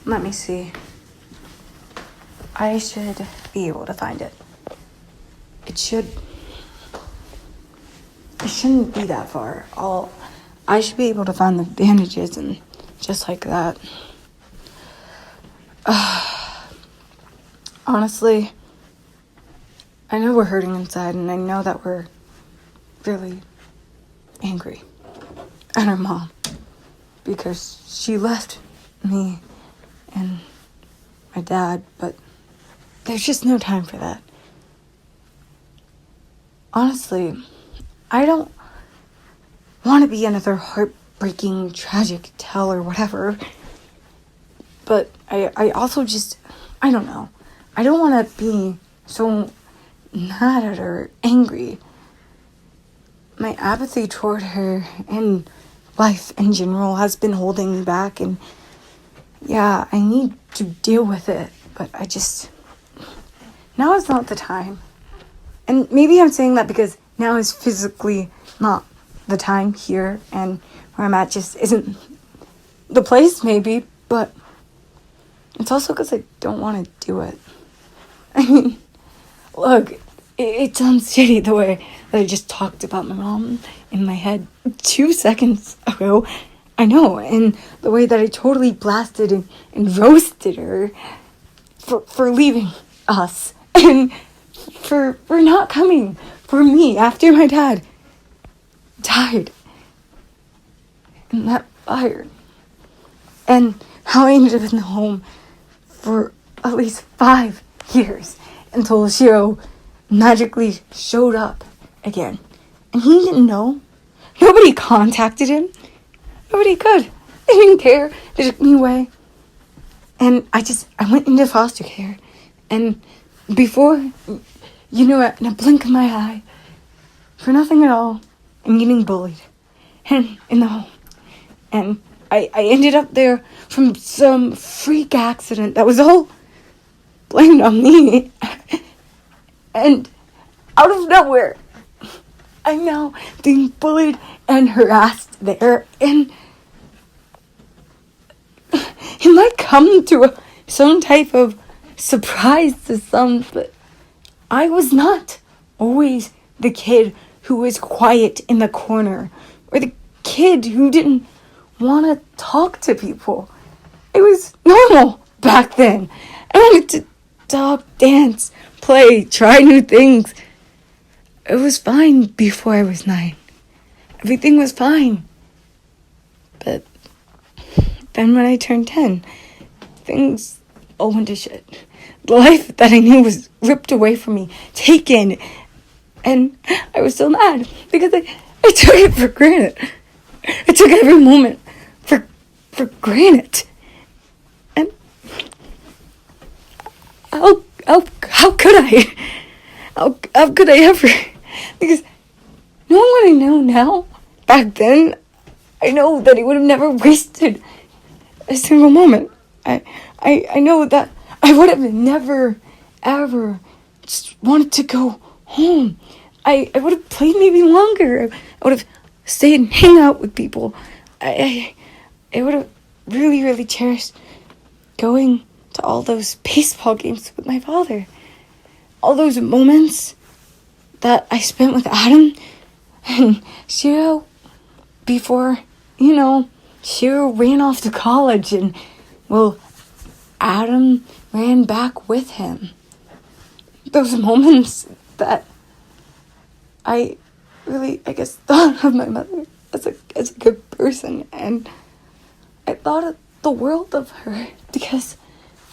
S1: Let me see. I should be able to find it. It shouldn't be that far. I should be able to find the bandages and just like that. Honestly, I know we're hurting inside, and I know that we're really angry at our mom because she left me and my dad, but there's just no time for that. Honestly, I don't want to be another heartbreaking, tragic tale or whatever, but I also just, I don't know. I don't want to be so mad at her, angry. My apathy toward her and life in general has been holding me back, and yeah, I need to deal with it, but now is not the time. And maybe I'm saying that because now is physically not the time here, and where I'm at just isn't the place, maybe, but it's also because I don't want to do it. I mean, look, it sounds shitty the way that I just talked about my mom in my head 2 seconds ago. I know, and the way that I totally blasted and roasted her for leaving us, and for not coming for me after my dad died in that fire. And how I ended up in the home for at least 5 years until Shiro magically showed up again. And he didn't know. Nobody contacted him. Nobody could. They didn't care. They took me away. And I went into foster care. And before, in a blink of my eye, for nothing at all, I'm getting bullied. And in the home. And I ended up there from some freak accident that was all blamed on me. And out of nowhere, I'm now being bullied and harassed there. And it might come to some type of surprise to some, but I was not always the kid who was quiet in the corner, or the kid who didn't want to talk to people. It was normal back then. I wanted to talk, dance, play, try new things. It was fine before I was 9. Everything was fine. But then when I turned 10, things all went to shit. The life that I knew was ripped away from me, taken. And I was so mad because I took it for granted. I took every moment for granted. And how could I? How could I ever? Because knowing what I know now, back then, I know that he would have never wasted a single moment. I know that I would have never, ever just wanted to go home. I would have played maybe longer. I would have stayed and hang out with people. I would have really, really cherished going to all those baseball games with my father. All those moments that I spent with Adam and Shiro before, Shiro ran off to college and, Adam ran back with him. Those moments that I really, thought of my mother as a good person, and I thought of the world of her because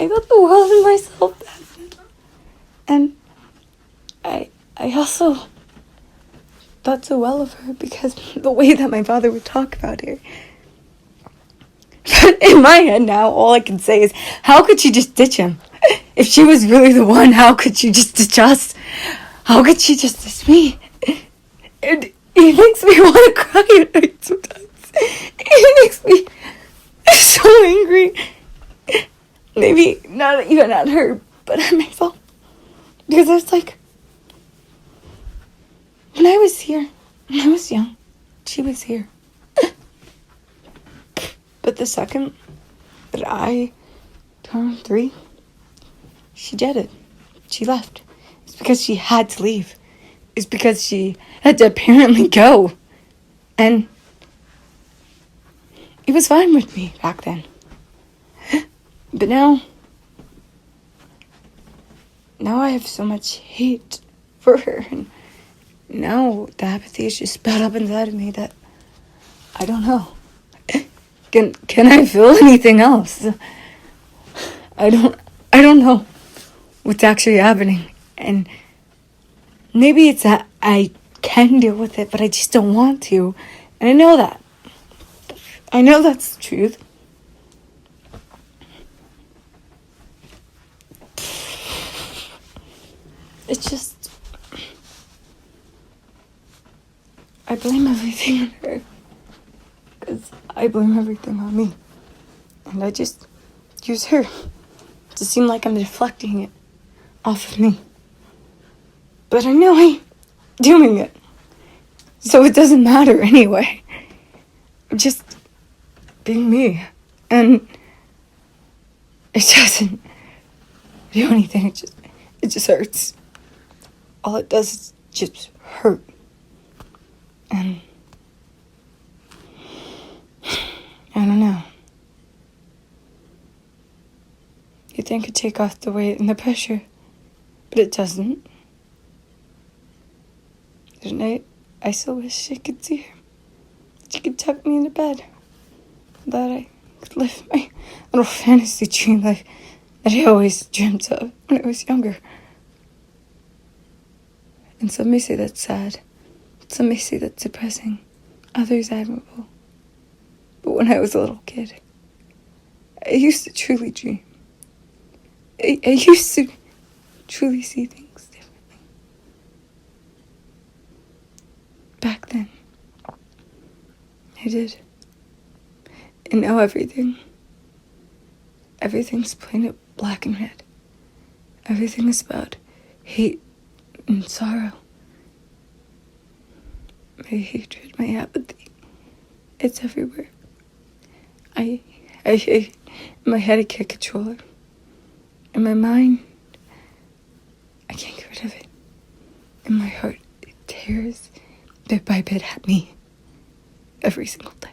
S1: I thought the world of myself back then. And I also thought so well of her because the way that my father would talk about her. But in my head now, all I can say is, how could she just ditch him? If she was really the one, how could she just ditch us? How could she just ditch me? And it makes me want to cry at night sometimes. It makes me so angry. Maybe not even at her, but at myself. Because I was like, when I was here, when I was young, she was here. But the second that I turned 3, she jetted. She left. It's because she had to leave. It's because she had to apparently go. And it was fine with me back then. But now I have so much hate for her. And now the apathy is just spelled up inside of me that I don't know. Can I feel anything else? I don't know what's actually happening. And maybe it's that I can deal with it, but I just don't want to. And I know that. I know that's the truth. It's just, I blame everything on her. Because I blame everything on me. And I just use her to seem like I'm deflecting it off of me. But I know I'm doing it. So it doesn't matter anyway. I'm just being me. And it doesn't do anything. It just hurts. All it does is just hurt. And I don't know. You'd think it'd take off the weight and the pressure, but it doesn't. At night, I still wish I could see her. She could tuck me into bed. That I could live my little fantasy dream life that I always dreamt of when I was younger. And some may say that's sad. Some may say that's depressing. Others admirable. But when I was a little kid, I used to truly dream. I used to truly see things differently. Back then, I did. And now everything's painted black and red. Everything is about hate and sorrow. My hatred, my apathy, it's everywhere. In my head, I can't control it. In my mind, I can't get rid of it. In my heart, it tears bit by bit at me every single day.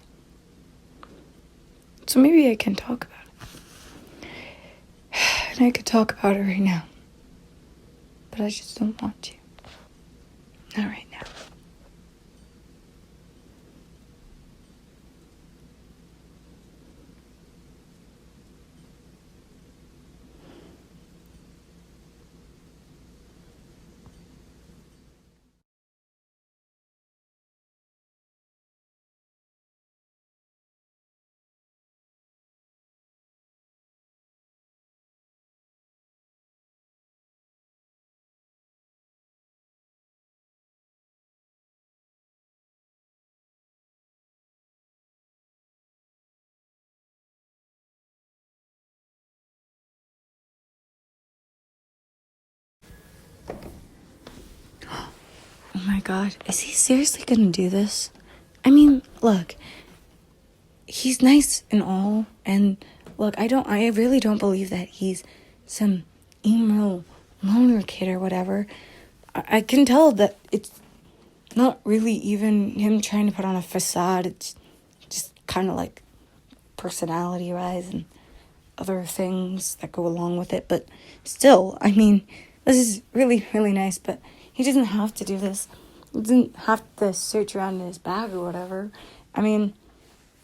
S1: So maybe I can talk about it. And I could talk about it right now. But I just don't want to. Not right now. Oh my God, is he seriously gonna do this? I mean, look, he's nice and all, and look, I really don't believe that he's some emo loner kid or whatever. I can tell that it's not really even him trying to put on a facade. It's just kind of like personality-wise and other things that go along with it. But still, I mean, this is really, really nice, but he doesn't have to do this. He doesn't have to search around in his bag or whatever. I mean,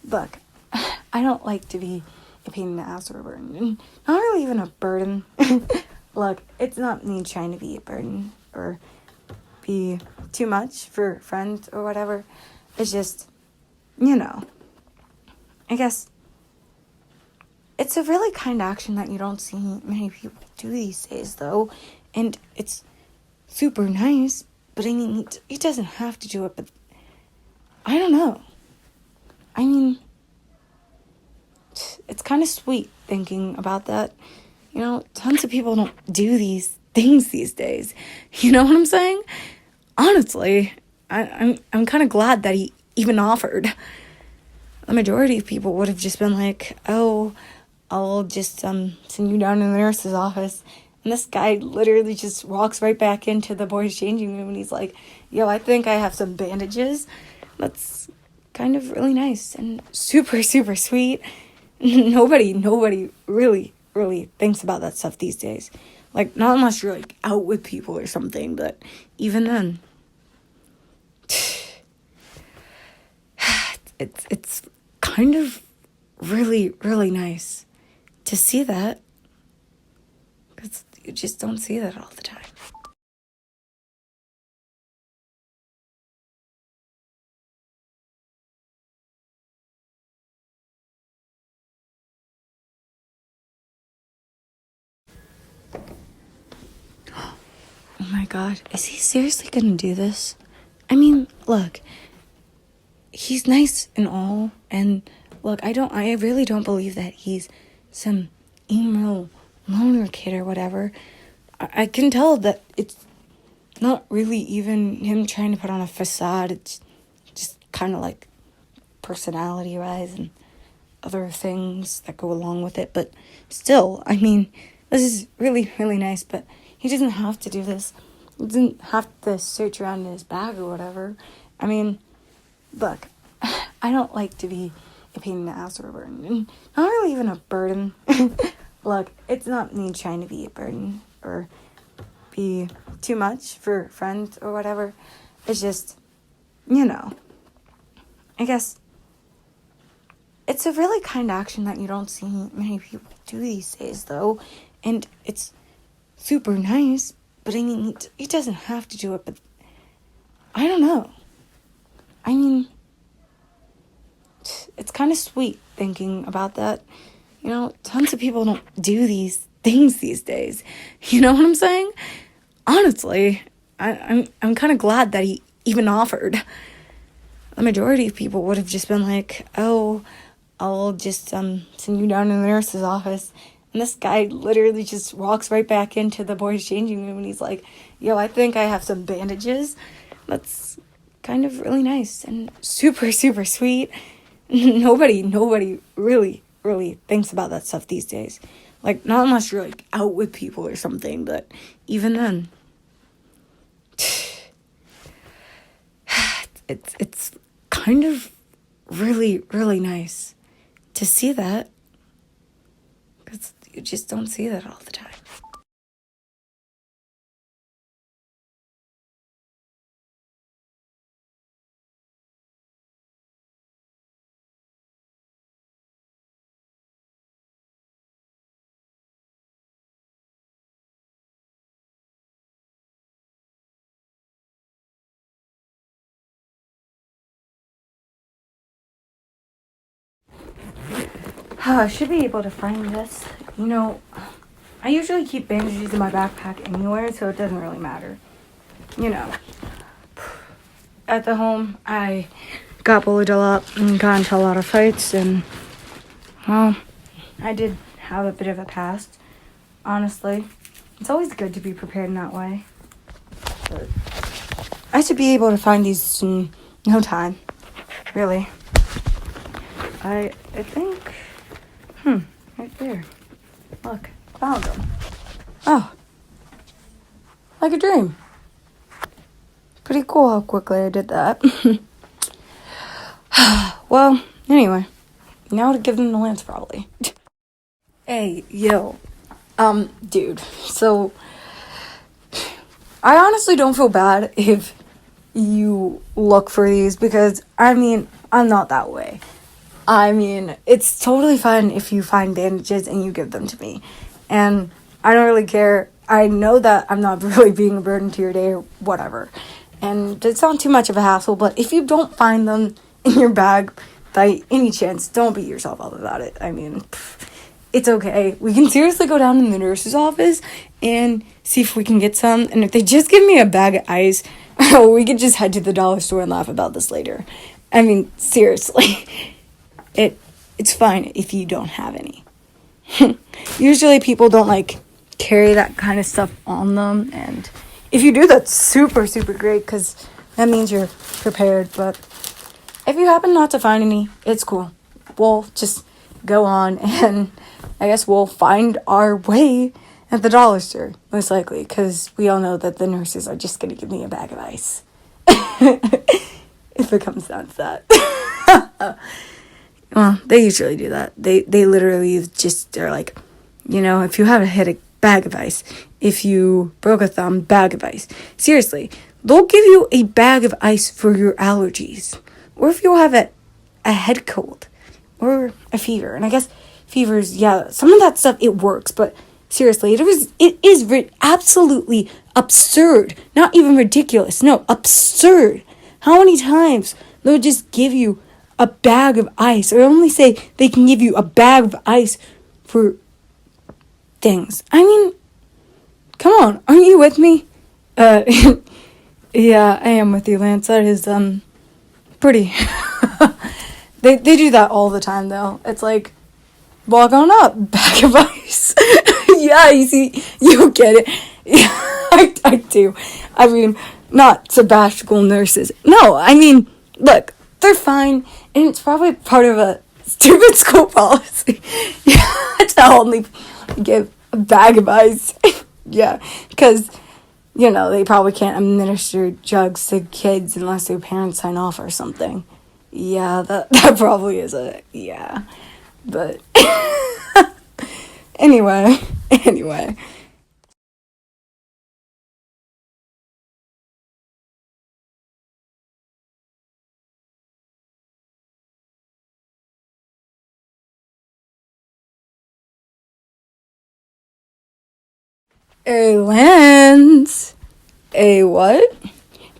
S1: look, I don't like to be a pain in the ass or a burden. And not really even a burden. Look, it's not me trying to be a burden or be too much for friends or whatever. It's just, I guess it's a really kind action that you don't see many people do these days, though. And it's super nice, but I mean, he doesn't have to do it, but I don't know. I mean, it's kind of sweet thinking about that. Tons of people don't do these things these days. You know what I'm saying? Honestly, I'm kind of glad that he even offered. The majority of people would have just been like, oh, I'll just send you down to the nurse's office. And this guy literally just walks right back into the boys' changing room and he's like, yo, I think I have some bandages. That's kind of really nice and super, super sweet. Nobody really, really thinks about that stuff these days. Like, not unless you're, like, out with people or something, but even then. It's kind of really, really nice to see that. Because you just don't see that all the time. Oh my God, is he seriously gonna do this? I mean, look, he's nice and all, and look, I really don't believe that he's some emo loner kid or whatever. I can tell that it's not really even him trying to put on a facade. It's just kind of like personality-wise and other things that go along with it. But still, I mean, this is really, really nice. But he doesn't have to do this. He doesn't have to search around in his bag or whatever. I mean, look, I don't like to be a pain in the ass or a burden. And not really even a burden. Look, it's not me trying to be a burden or be too much for friends or whatever. It's just, I guess it's a really kind action that you don't see many people do these days, though. And it's super nice, but I mean, he doesn't have to do it, but I don't know. I mean, it's kind of sweet thinking about that. Tons of people don't do these things these days. You know what I'm saying? Honestly, I'm kind of glad that he even offered. The majority of people would have just been like, oh, I'll just send you down to the nurse's office. And this guy literally just walks right back into the boys' changing room and he's like, yo, I think I have some bandages. That's kind of really nice and super, super sweet. Nobody really thinks about that stuff these days. Like, not unless you're, like, out with people or something, but even then. It's kind of really, really nice to see that. Because you just don't see that all the time. I should be able to find this. I usually keep bandages in my backpack anywhere, so it doesn't really matter. At the home, I got bullied a lot and got into a lot of fights, and, well, I did have a bit of a past, honestly. It's always good to be prepared in that way. But I should be able to find these in no time, really. I think... right there. Look, found them. Oh. Like a dream. Pretty cool how quickly I did that. Well, anyway. Now to give them to Lance, probably. Hey, yo. Dude. So, I honestly don't feel bad if you look for these because, I'm not that way. It's totally fine if you find bandages and you give them to me. And I don't really care. I know that I'm not really being a burden to your day or whatever. And it's not too much of a hassle, but if you don't find them in your bag by any chance, don't beat yourself up about it. It's okay. We can seriously go down in the nurse's office and see if we can get some. And if they just give me a bag of ice, we could just head to the dollar store and laugh about this later. Seriously. It's fine if you don't have any. Usually people don't, carry that kind of stuff on them. And if you do, that's super, super great because that means you're prepared. But if you happen not to find any, it's cool. We'll just go on and I guess we'll find our way at the dollar store, most likely, because we all know that the nurses are just going to give me a bag of ice. If it comes down to that. Well, they usually do that. They literally just are like, if you have a headache, bag of ice. If you broke a thumb, bag of ice. Seriously, they'll give you a bag of ice for your allergies. Or if you have a head cold. Or a fever. And I guess fevers, yeah, some of that stuff, it works. But seriously, it is absolutely absurd. Not even ridiculous. No, absurd. How many times they'll just give you a bag of ice, or only say they can give you a bag of ice for things. Come on, aren't you with me? Yeah, I am with you, Lance. That is, pretty. They do that all the time, though. It's like, walk on up, bag of ice. Yeah, you see, you get it. Yeah, I do. I mean, not sabbatical nurses. No, I mean, look, they're fine, and it's probably part of a stupid school policy. Yeah, to only give a bag of ice. Yeah, because, you know, they probably can't administer drugs to kids unless their parents sign off or something. Yeah, that probably is a, yeah. But, anyway. Hey, Lance. A what?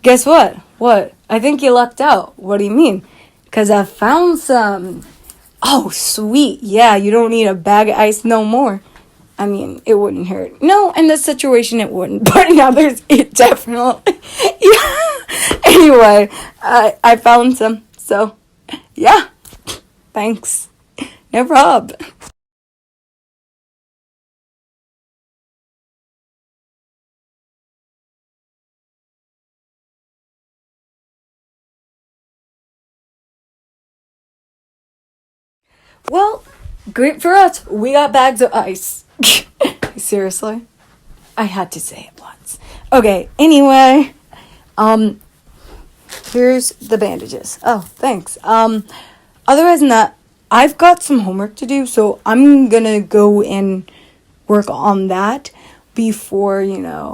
S1: Guess what? What? I think you lucked out. What do you mean? Because I found some. Oh, sweet. Yeah, you don't need a bag of ice no more. I mean, it wouldn't hurt. No, in this situation it wouldn't. But in others, it definitely. Yeah. Anyway, I found some. So, yeah. Thanks. No prob. Well, great for us. We got bags of ice. Seriously? I had to say it once. Okay, anyway. Here's the bandages. Oh, thanks. Otherwise than that, I've got some homework to do, so I'm gonna go and work on that before, yeah.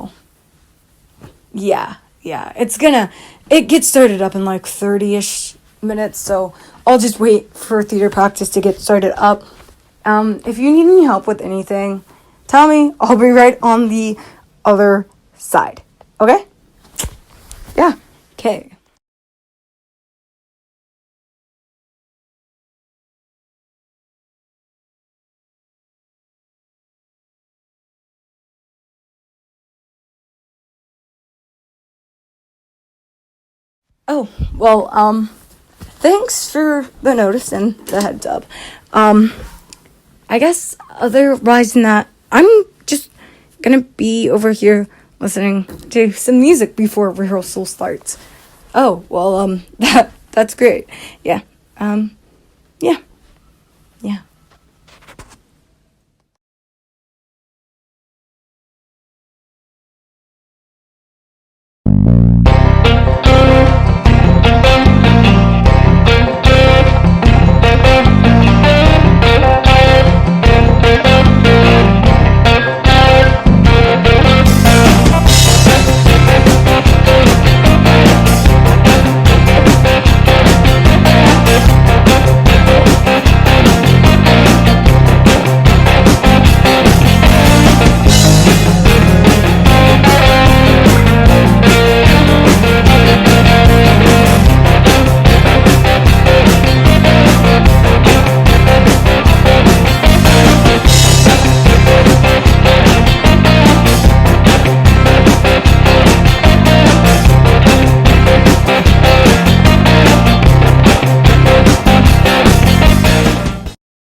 S1: It gets started up in like 30-ish minutes, so I'll just wait for theater practice to get started up. If you need any help with anything, tell me. I'll be right on the other side. Okay? Yeah. Okay. Oh, well, thanks for the notice and the heads up. I guess otherwise than that, I'm just gonna be over here listening to some music before rehearsal starts. Oh, well, that's great. Yeah. Yeah. Yeah.